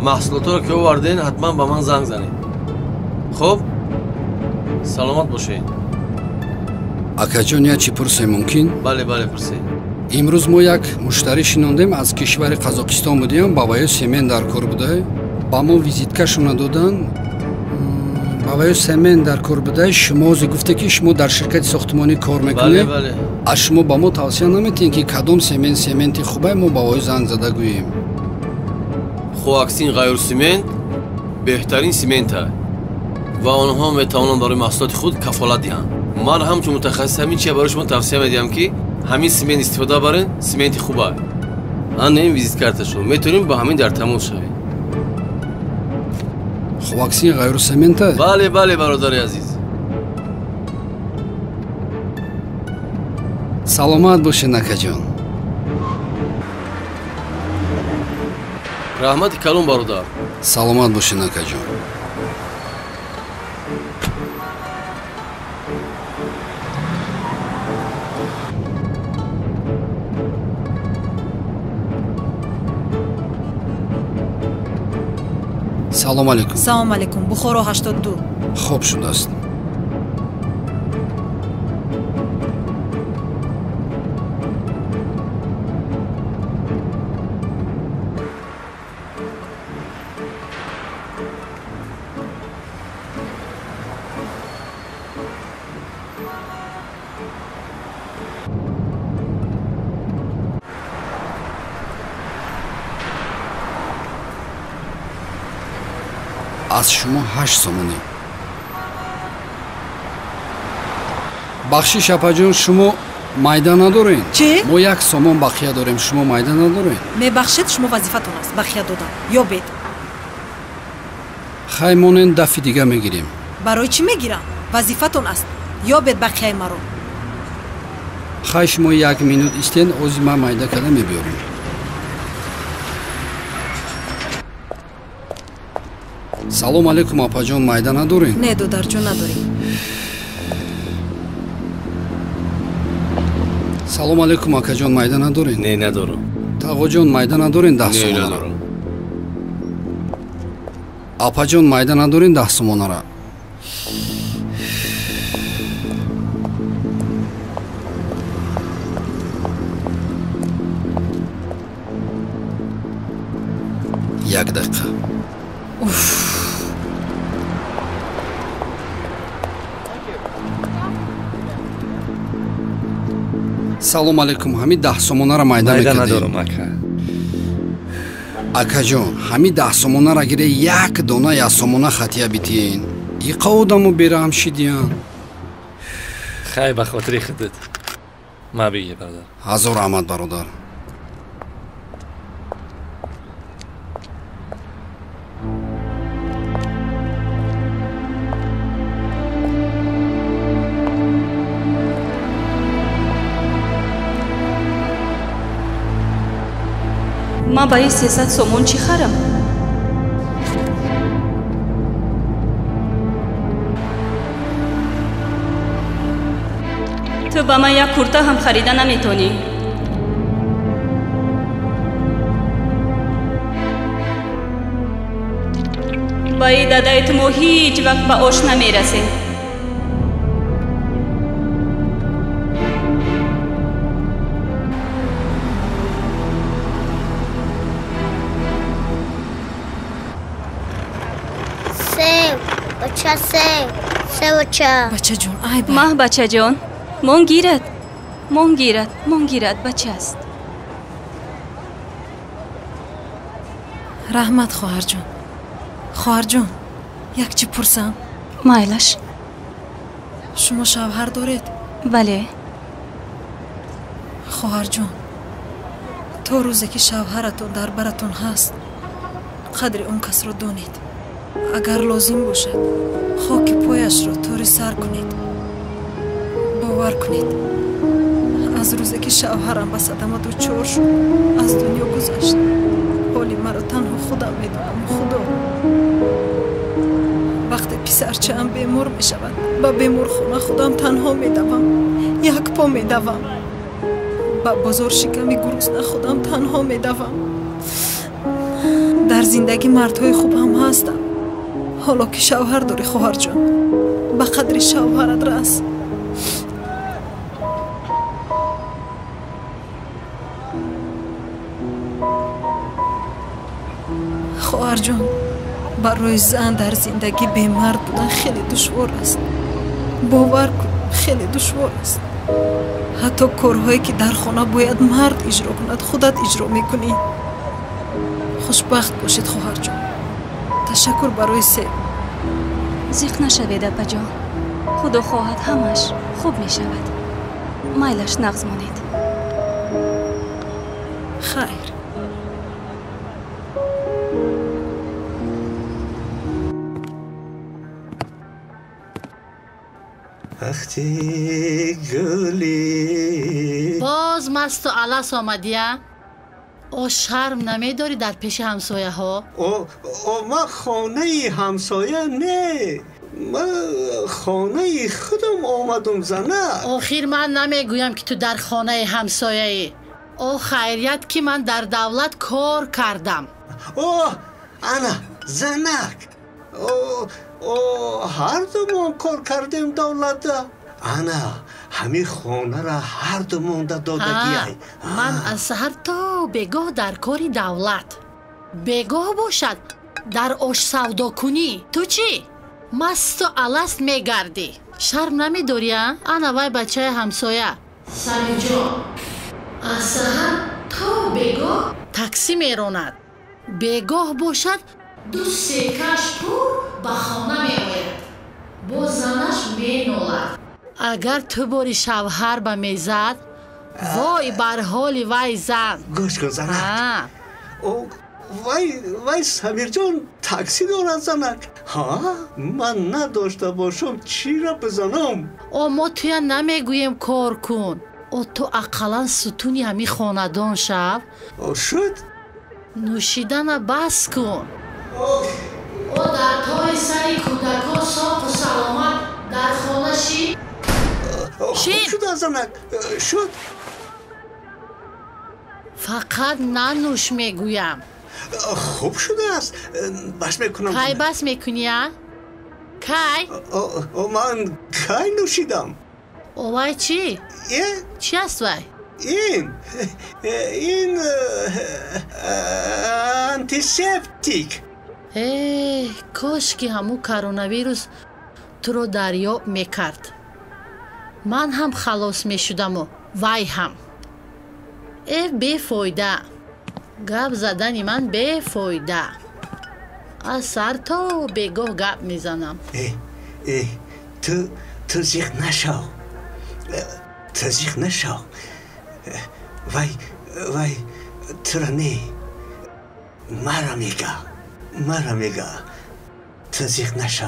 маҳсулотро ки оварден ҳатман ба ман занг занед. хуб, саломат бошед. акаҷон як чӣ пурсем мумкин? бале бале пурсед. имрӯз мо як муштарӣ шинондем аз кишвари қазоқистон будем, ба ваё семен дар кор буде. ба мо визиткашона додан. ба ваё семен дар кор буде. шумо гуфте ки шумо дар ширкати сохтмонӣ кор мекунед. бале. аз шумо ба мо тавсия наметиҳед ки кадом сементи хубе, мо ба ваё занг зада гӯем. хуаксин ғайрусимент беҳтарин симента ва онҳо метавонанд барои маҳсулоти худ кафолат диҳанд. ман ҳамчун мутахассис ҳамин чия барои шумо тавсия медиҳам ки ҳамин симент истифода барен. сименти хуба. ҳанин визиткарташон. метавонем ба ҳамин дар тамос шавем. хуаксин ғайрусемента? бале бале бародари азиз. саломат бошед акаҷон. раҳмати калон бародар. саломат бошед акаҷон. салом алейкум. салом алейкум. бухоро 82. хуб шудааст. аз шумо 8 сомонӣ. бахшиш апаҷон, шумо майда надоред? Чӣ? мо 1 сомон бақия дорем, шумо майда надоред? мебахшед, шумо вазифатон аст бахия додан. ёбед. хай монен дафи дига мегирем. барои чӣ мегирам? вазифатон аст. ёбед бақияи маро. хай шумо 1 минут истен, ози ман майда карда мебиёрем. салом алейкум апаҷон, майда надоред? не додарҷон, надорем. салом алейкум акаҷон, майда надоред? не надорам. тағоҷон, майда надоред? 10 сомонара. апаҷон, майда надоред? 10 сомонара. як дақиқа. салом алейкум, ҳами 10 сомонара майда мекардем. надорам ака. акаҷон, ҳами 10 сомонара гире, як дона 1 сомона хатия битиен. иқа одамо берам шидиян. хай ба хотири худат. ма бигӣ бародар. ҳазор раҳмат бародар. ма ба ин 300 сомон чӣ харам? ту ба ман як курта ҳам харида наметонӣ? ба ин дадаи ту мо ҳеҷ вақт ба ош намерасем. бачаҷон, ай ба. маҳ бачаҷон, мон гирад бачаст. раҳмат хоҳарҷон. хоҳарҷон, як чӣ пурсам? майлаш. шумо шавҳар доред? бале. хоҳарҷон, то рӯзе ки шавҳаратон дар баратон ҳаст, қадри он касро донед. агар лозим бошад, хоки пояшро тори сар кунед. бовар кунед, аз рӯзе ки шавҳарам ба садама дучор шуд, аз дунё гузашт. حالی مرا تنها خودم میدونم. خدا وقتی پسرچه‌ام بیمار می شود با بیمار خونه خودم تنها می دوم. یک پا می دوم. با بازار شکمی گرسنه خودم تنها می دوم. در زندگی مردهای خوب هم هستم. حالا که شوهر داری خواهر جان، به قدر شوهرت رس. خواهر جان، برای زن در زندگی به مرد بودن خیلی دشوار است. باور کن خیلی دشوار است. حتی کارهایی که در خانه باید مرد اجرا کند خودت اجرا میکنی. خوشبخت باشید خواهر جان. تشکر برای سه. زیخ نشوید اپا جان. خدا خواهد همش خوب می شود. مایلش نغز مانید. خیر. وقتی گلی باز مست و علس آمدیه؟ او شرم نمیداری در پیش همسایه ها؟ ما خانه همسایه نه، ما خانه خودم آمدم زنه. آخیر من نمیگویم که تو در خانه همسایه ای. او خیریت که من در دولت کار کردم. انا زنک. هر دومون کار کردیم دولت. انا همین خانه را هر دومون دادگی. من از سحر تا بگاه در کاری دولت. بگاه باشد در آش سودا کنی. تو چی؟ مست و علست میگردی. شرم نمیداری؟ انا وای بچه همسایه سمی جان از سحر تا بگاه تاکسی میراند. بگاه باشد دو سکش پور به خانه میآید. با زنش مینالد. اگر تو باری شوهر به میزد وای بر حال وای زن. گوش کن زنک. وای سمیر جان تاکسی دارد زنک. من نداشته باشم چی را بزنم؟ ما توی نمیگویم کار کن. تو اقلا ستونی همی خاندان شو. شد؟ نوشیدن بس کن. در تای سری کودکان صاف و سلامت در خانه شی. خوب شد زنک. شد؟ فقط ننوش میگویم. خوب شده است. بس میکنم. کی بس میکنی ها؟ کی؟ من کی نوشیدم. وای چی؟ چی است وای؟ این انتیسپتیک. کاش که همو کرونا ویروس تو رو دریاب میکرد. من هم خلاص میشدم و وای هم. بیفایده. گپ زدنی من بیفایده. از سر تا بگاه گپ میزنم. تو زیخ نشو. تزیخ نشو. وای تو را نه. مرا میگه تزیخ نشو.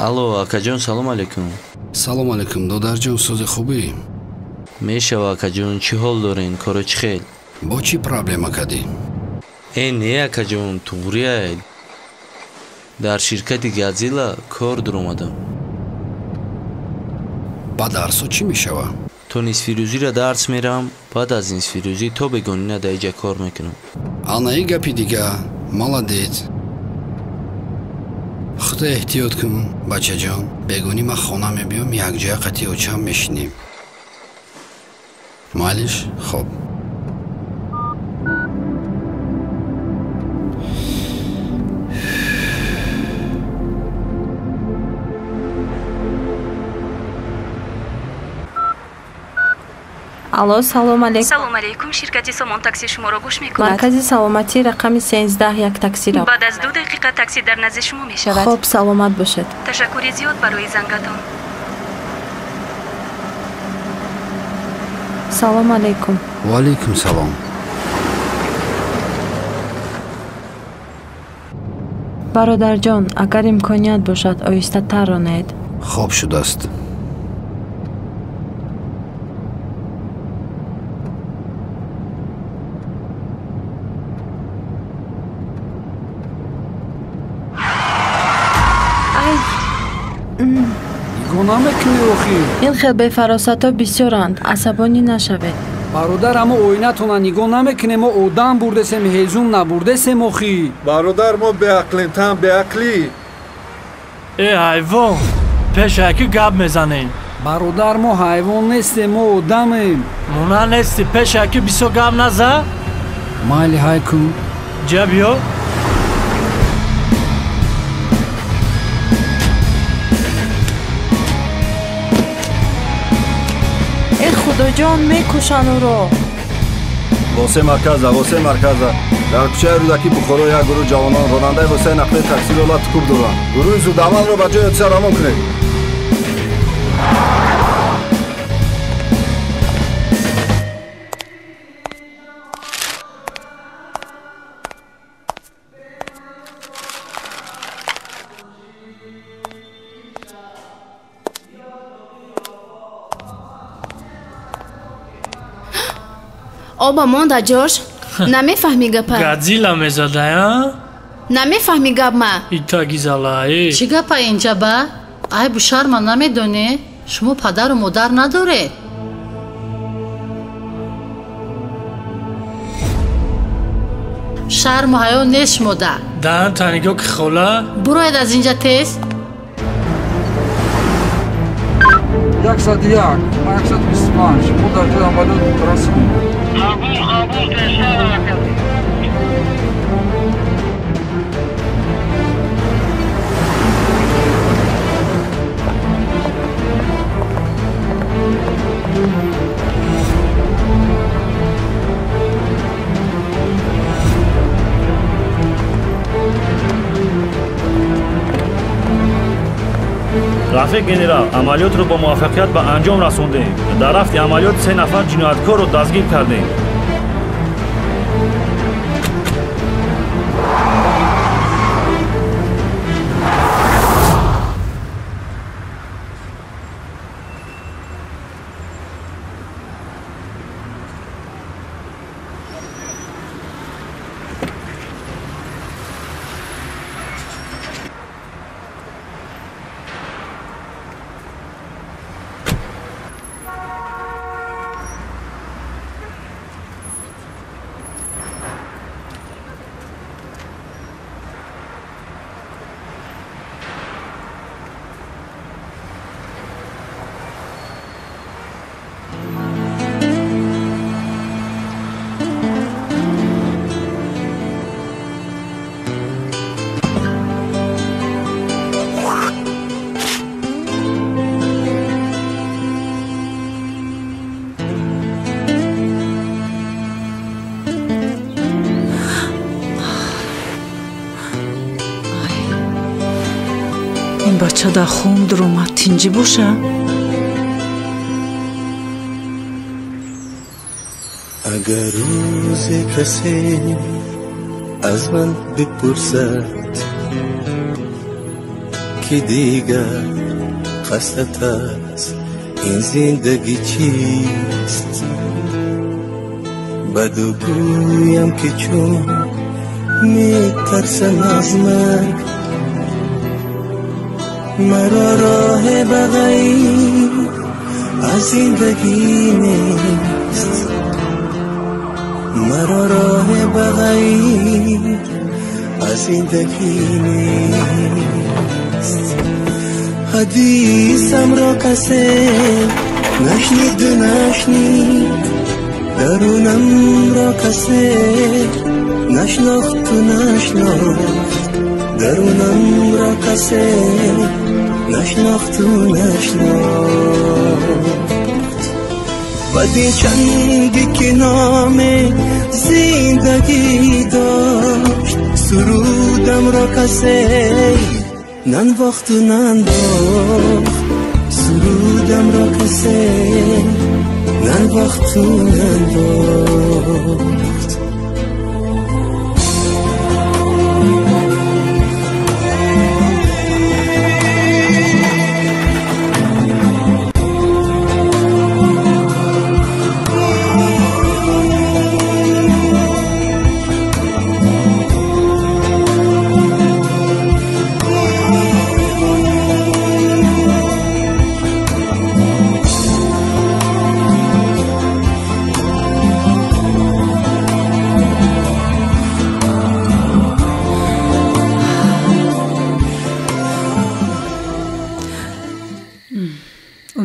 алло акаҷон салом алайкум. салом алайкум додарҷон, сӯзи хубӣ? мешава акаҷон, чӣ ҳол дорен? коро чӣ хел? бо чӣ проблема кардӣ? не акаҷон, туғрияд. дар ширкати Godzilla кор дуромадам. ба дарсо чӣ мешава? то нисфирӯзира дарс мерам, баъд аз нисфирӯзӣ то бегонина дар иҷа кор мекунам. анаи гапи дига. молодец. худо эҳтиёт кун бачаҷон. бегонӣ ман хона мебиём, якҷоя қатъи очам мешинем. майлиш? хоб. алло, салом алейкум. салом алейкум. ширкати Somon такси шуморо гӯш мекунад. маркази саломатӣ рақами 13 як таксиро. баъд аз 2 дақиқа такси дар назди шумо мешавад. хоб, саломат бошед. ташаккури зиёд барои зангатон. салом алейкум. Ва алейкум салом. бародарҷон, агар имконият бошад оҳистатар ронед. хоб шудааст. ин хел бефаросатҳо бисёранд, асабонӣ нашавед. бародар, аммо оинатона нигоҳ намекунем, мо одам бурдесем, ҳезум набурдесем охӣ. бародар, мо беақлем, там беақлӣ. ҳайвон, пешаки гап мезанем. бародар, мо ҳайвон нестем, мо одамем. муна нести, пешаки бисо гап наза. майли ҳайкун. ҷа биё. худоҷон мекушанд ӯро. восе марказа дар кӯчаи рӯдаки бухоро як гурӯҳ ҷавонон ронандаи восаи нақли таксиро латукуб доранд. гурӯҳи зудамалро ба ҷои ҳодиса равон кунед. оба монда ҷош намефаҳми гапа гадзила мезадая намефаҳми гапма итагизалаи чӣ гапа инҷа ба айбу шарма намедонӣ шумо падару модар надоред шарму ҳаё нест шумода дан таниго ки хола буроед аз инҷа тез 101 125 мо дар ҷои амалиёт расм рафиқ генерал, амалиётро бо муваффақият ба анҷом расондем. дар рафти амалиёт 3 нафар ҷинояткорро дастгир кардем. ин бача дар хом дуромад тинҷӣ боша اگر روز کسی از من بپرسد که دیگر قصدت است این زندگی چیست بدو گویم که چون میترسم از مرگ مرا راه بغیر از زندگی نیست مرا راه بغیر از زندگی نیست حدیثم را کسی نشنید و نشنید درونم را کسی نشناخت و نشناخت درونم را کسی نشناخت و نشناخت بدی چندی که نام زندگی داشت سرودم را کسی ننواخت و ننداخت سرودم را کسی ننواختو ننواخت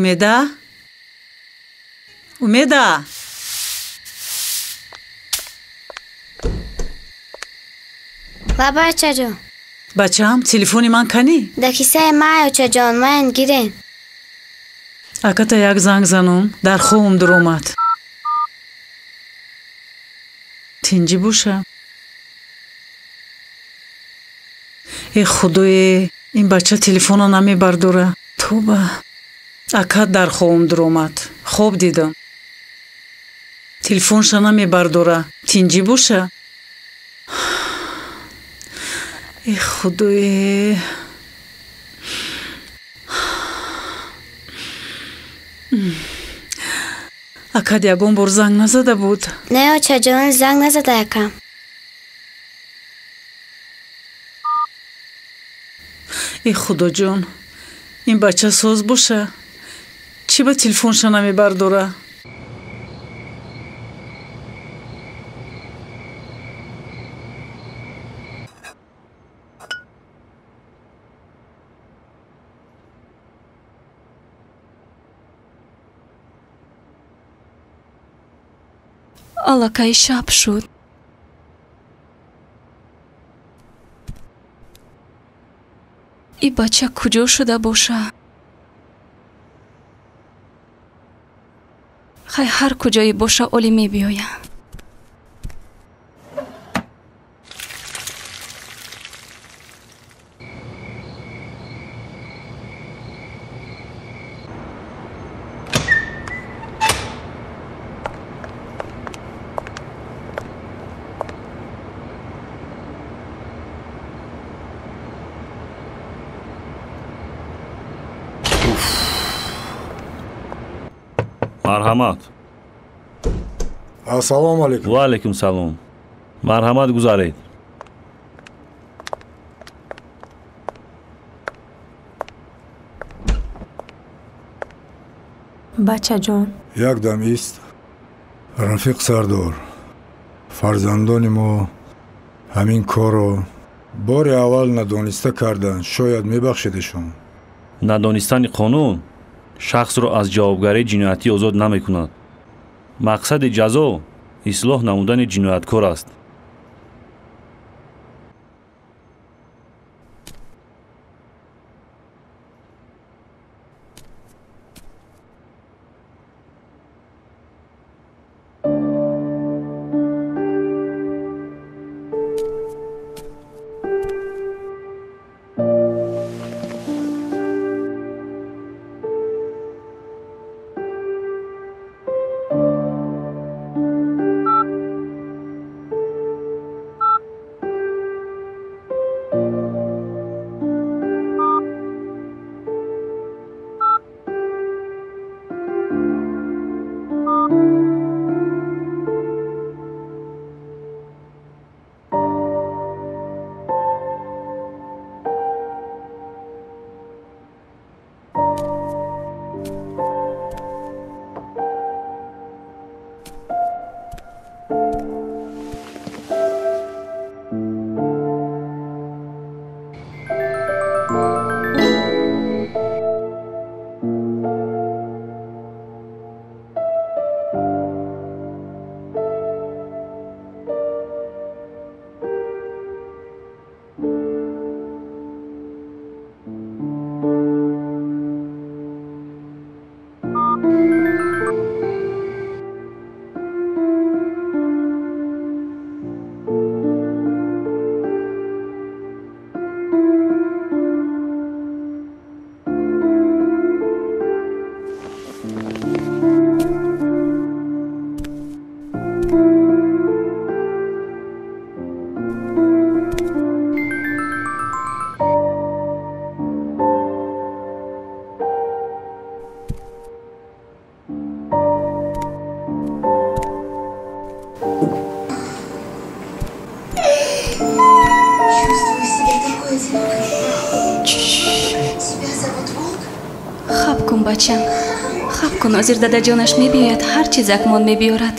Умеда? Умеда? بابا چجا؟ بچه‌ام تلفنی من کنی؟ در کیسه ما چجا من گیرین. аката як занг занум дар хобам дуромад. тинҷӣ боша. э худое ин бача телефона намебардора. тоба акат дар хобам дуромад. хоб дидам. телефонша намебардора. тинҷӣ боша. э худое акад ягон бор занг назада буд. Не очаҷон занг назада якам. э худоҷон ин бача соз боша. чӣ ба телефонша намебардора? аллакай шаб шуд. и бача куҷо шуда боша? хай ҳар куҷое боша олӣ мебиёя. марҳамат. ассалому алайкум. ва алайкум салом. марҳамат гузаред. бачаҷон як дам ист. рафиқ сардор, фарзандони мо ҳамин корро бори аввал надониста карданд. шояд мебахшедашон. надонистани қонун шахсро аз ҷавобгарии ҷиноятӣ озод намекунад. мақсади ҷазо ислоҳ намудани ҷинояткор аст. хаб кун бачам, хаб кун. ҳозир дадаҷонаш мебиёяд, ҳар чиз акмон мебиёрад.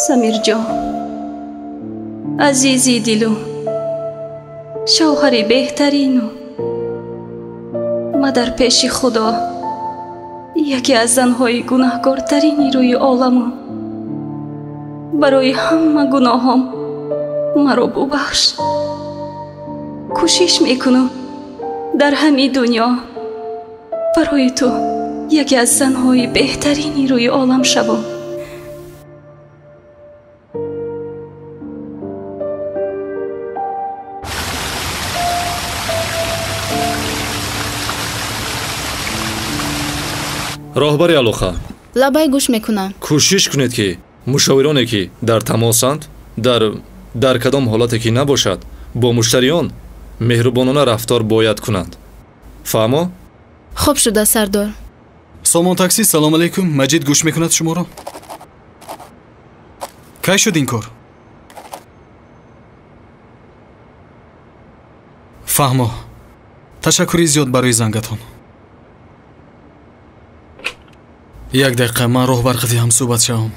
самирҷон, азизи дилу, шавҳари беҳтарину, ма дар пеши худо яке аз занҳои гунаҳкортарини рӯи оламу, барои ҳама гуноҳом маро бубахш. кӯшиш мекуну дар ҳамин дунё барои ту яке аз занҳои беҳтарини рӯи олам шавам. роҳбари алоха, лабай гӯш мекунам. кӯшиш кунед ки мушовироне ки дар тамосанд, дар кадом ҳолате ки набошад, бо муштариён меҳрубонона рафтор бояд кунанд. фаҳмо? хуб шуда сардор. сомон такси, салом алейкум. маҷид гӯш мекунад шуморо. кай шуд ин кор? фаҳмо. ташаккури зиёд барои зангатон. як дақиқа, ман роҳбар қидиам суҳбат шавам.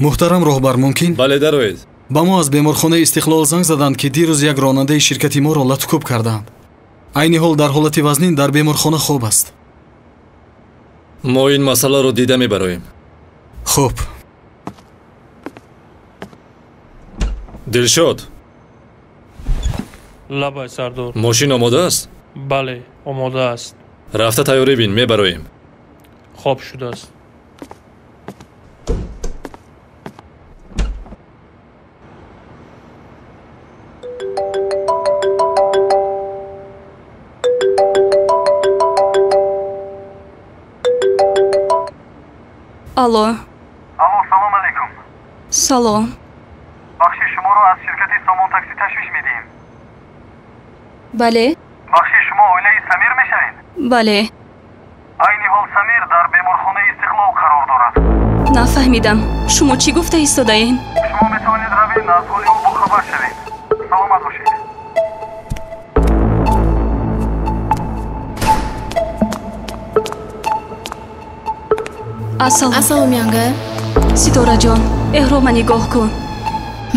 муҳтарам роҳбар, мумкин? бале, дароед. ба мо аз беморхонаи истиқлол занг заданд ки дирӯз як ронандаи ширкати моро латукуб карданд. айни ҳол дар ҳолати вазнин дар беморхона хоб аст. мо ин масъаларо дида мебароем. хуб. дилшод, лабай сардор. мошин омода аст? бале, омода аст. рафта тайёрӣ бин, мебароем. хоб шудааст. алло. алло, салом алейкум. салом. бахши шуморо аз ширкати сомон такси ташвиш медиҳем. бале. бахши шумо оилаи самир мешавед? бале. айни ҳол самир дар беморхонаи истиқлол қарор дорад. нафаҳмидам. шумо чӣ гуфта истодаен? шумо метавонед равед, аз ҳоли ӯ бохабар шавед. саломат бошед. ассалом янга. ситораҷон, эҳрома нигоҳ кун.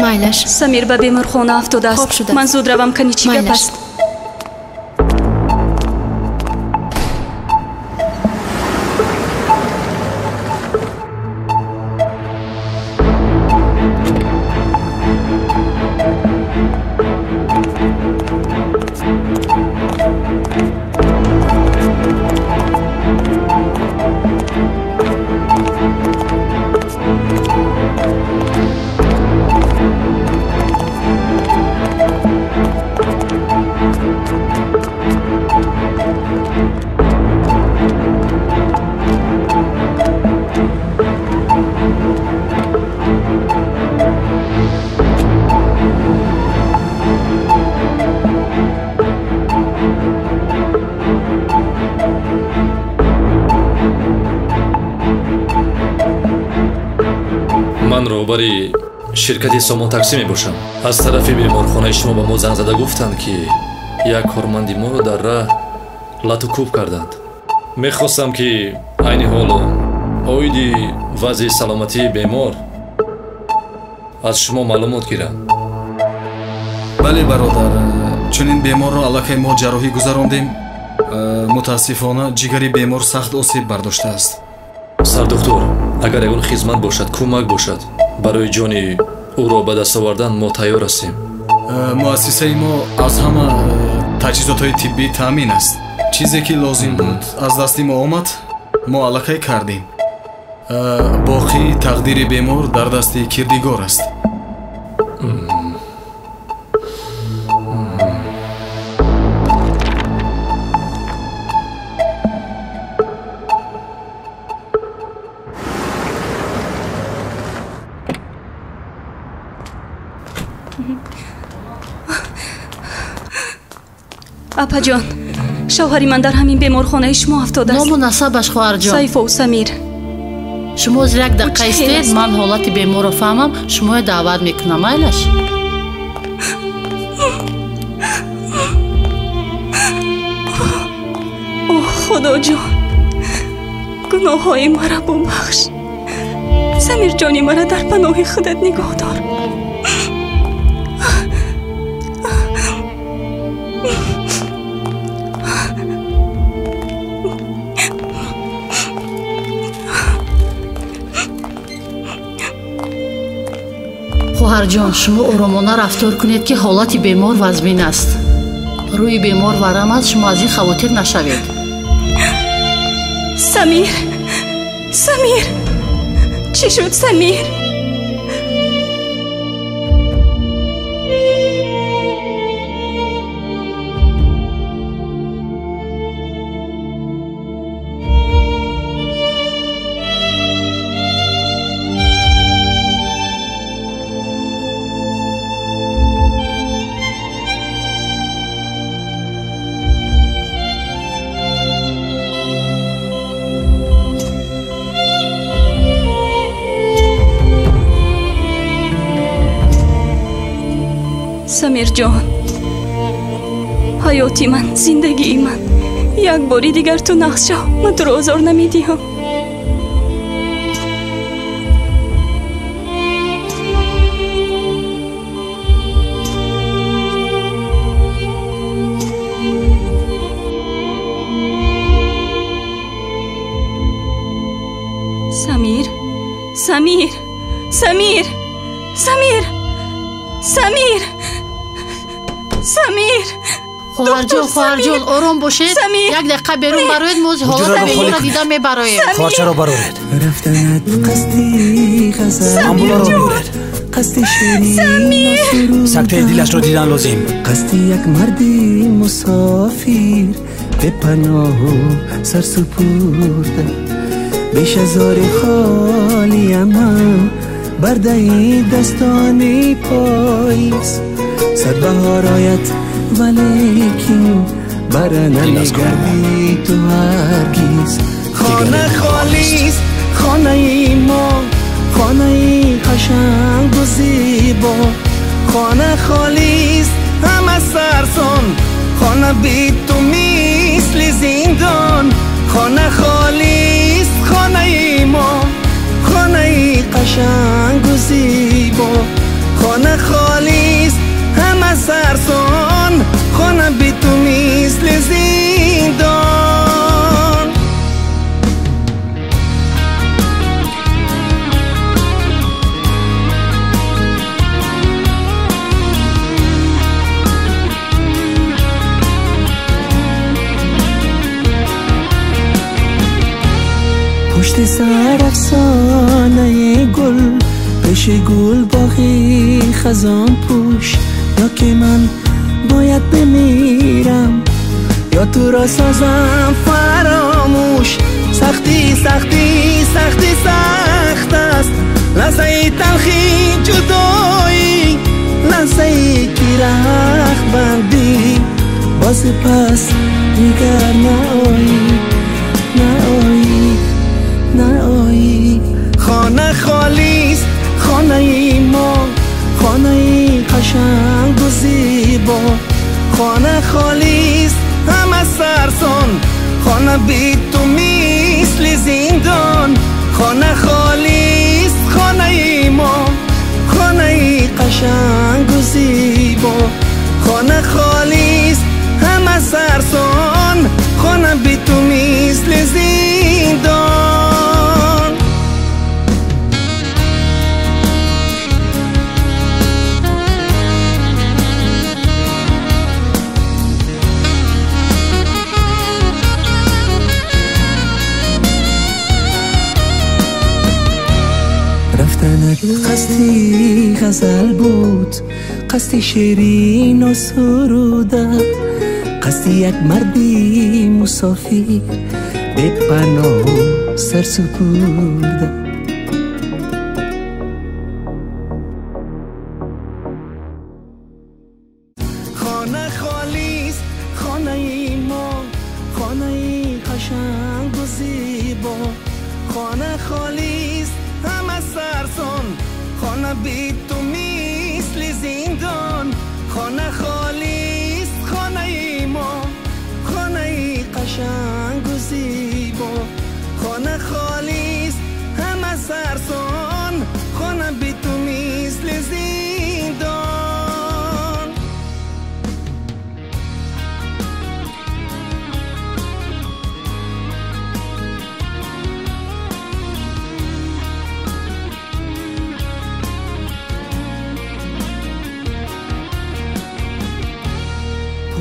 майлаш. самир ба беморхона афтодааст. хоб шудааст. ман зуд равам, кани чӣ гап аст? ман роҳбари ширкати сомон такси мебошам. аз тарафи беморхонаи шумо ба мо занг зада гуфтанд ки як корманди моро дар раҳ латукуб карданд. мехостам ки айни ҳол оиди вазъи саломатии бемор аз шумо маълумот гирам. бале бародар, чунин беморро аллакай мо ҷарроҳӣ гузарондем. мутаассифона ҷигари бемор сахт осеб бардоштааст. сардухтор агар ягон хизмат бошад кӯмак бошад барои ҷони ӯро ба даст овардан мо тайёр ҳастем. муассисаи мо аз ҳама таҷҳизотҳои тиббӣ таъмин аст. чизе ки лозим буд аз дасти мо омад мо аллакай кардем. боқӣ тақдири бемор дар дасти кирдигор аст. апаҷон, шавҳари ман дар ҳамин беморхонаи шумо афтодааст. ному насабаш хоҳарҷон. сайфову самир. шумо ҳозир як дақиқа истед, ман ҳолати беморро фаҳмам, шуморо даъват мекунам, майлаш? оҳ худоҷон, гуноҳҳои мара бубахш. самирҷони мара дар паноҳи худат нигоҳ дор. хоҳарҷон, шумо оромона рафтор кунед ки ҳолати бемор вазмин аст. рӯи бемор варам аст, шумо аз ин хавотир нашавед. самир, самир, чӣ шуд самир? самирҷон, ҳаёти ман, зиндагии ман, як бори дигар ту нақс шав. ман туро озор намедиҳам. самир, самир, самир, самир, самир, самир. хоҳарҷон, ором бошед. як дақиқа берун бароед, мо ҳолати беморро дида мебароем. خواهرچه برورد رفتنت قصدی غزل амбуларо биёред. قصدی شیرین سکته دیلش رو دیدن لازم. قصدی یک مردی مسافر به پناه و سرسپرده به شزار خالی من برده دستانی پاییز صد بهارایت ولیکن برنه نگردی تو هرگیز خانه خالیست، خانه ای ما، خانه ای قشنگ و زیبا، خانه خالیست همه سرسان، خانه بی تو مثل زندان، خانه خالیست خانه ای ما، خانه ای قشنگ و زیبا، خانه خالیست همه سرسان، خانه بی تو مثل زندان. پشت سر افسانه گل، پیش گل باغی خزان پوش، یا که من باید بمیرم یا تو را سازم فراموش. سختی سختی سختی سخت است، لحظه تلخی جدایی، لحظه کی رخت بندی، باز پس دیگر نایی نایی نایی. خانه خالیست خانه ای ما، خانه ای قشنگ و زیبا، خانه خالیست همه سرسان، خانه بی تو مثل زندان، خانه خالیست خانه ای ما، خانه ای قشنگ و زیبا، خانه خالیست همه سرسان، خانه بی تو مثل زندان. رفتنت قصدی غزل بود، قصدی شیرین و سروده، قصدی یک مردی مسافر به پناه سر سپرده. خانه خالیست، خانه ای ما، خانه ای قشنگ و زیبا، خانه خالیست همه سرسان، خانه بی تو مثل زندان، خانه خالیست خانه ای ما، خانه ای قشنگ و زیبا، خانه خالیست همه سرسان، خانه بی تو مثل زندان.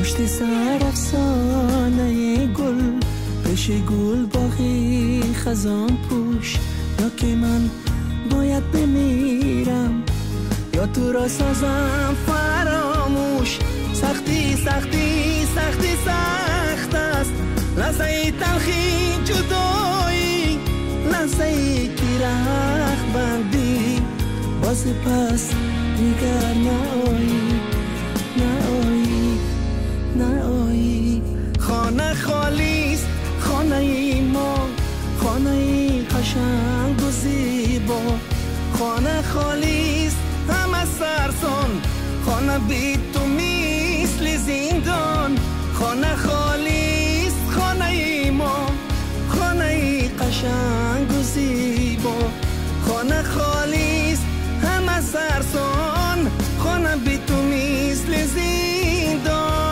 پشت سر افسانه گل، پیش گل باغی خزان پوش، یا که من باید بمیرم یا تو را سازم فراموش. سختی سختی سختی سخت است، لحظه تلخی جدایی، لحظه که رخ بندی، باز پس دیگر نایی نایی نایی. خانه خالیست خانه ای ما، خانه ای قشنگ و زیبا، خانه خالیست همه سرسان، خانه بی تو مثل زندان، خانه خالیست خانه ای ما، خانه ای قشنگ و زیبا، خانه خالیست همه سرسان، خانه بی تو مثل زندان.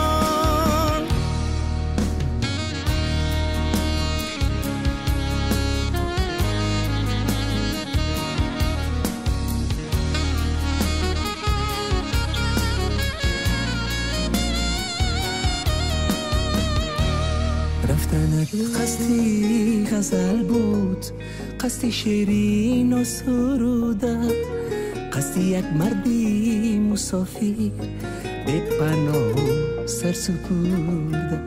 رفتنت قصدی غزل بود، قصدی شیرین و سروده، قصدی یک مردی مسافر به پناه سر سپرده.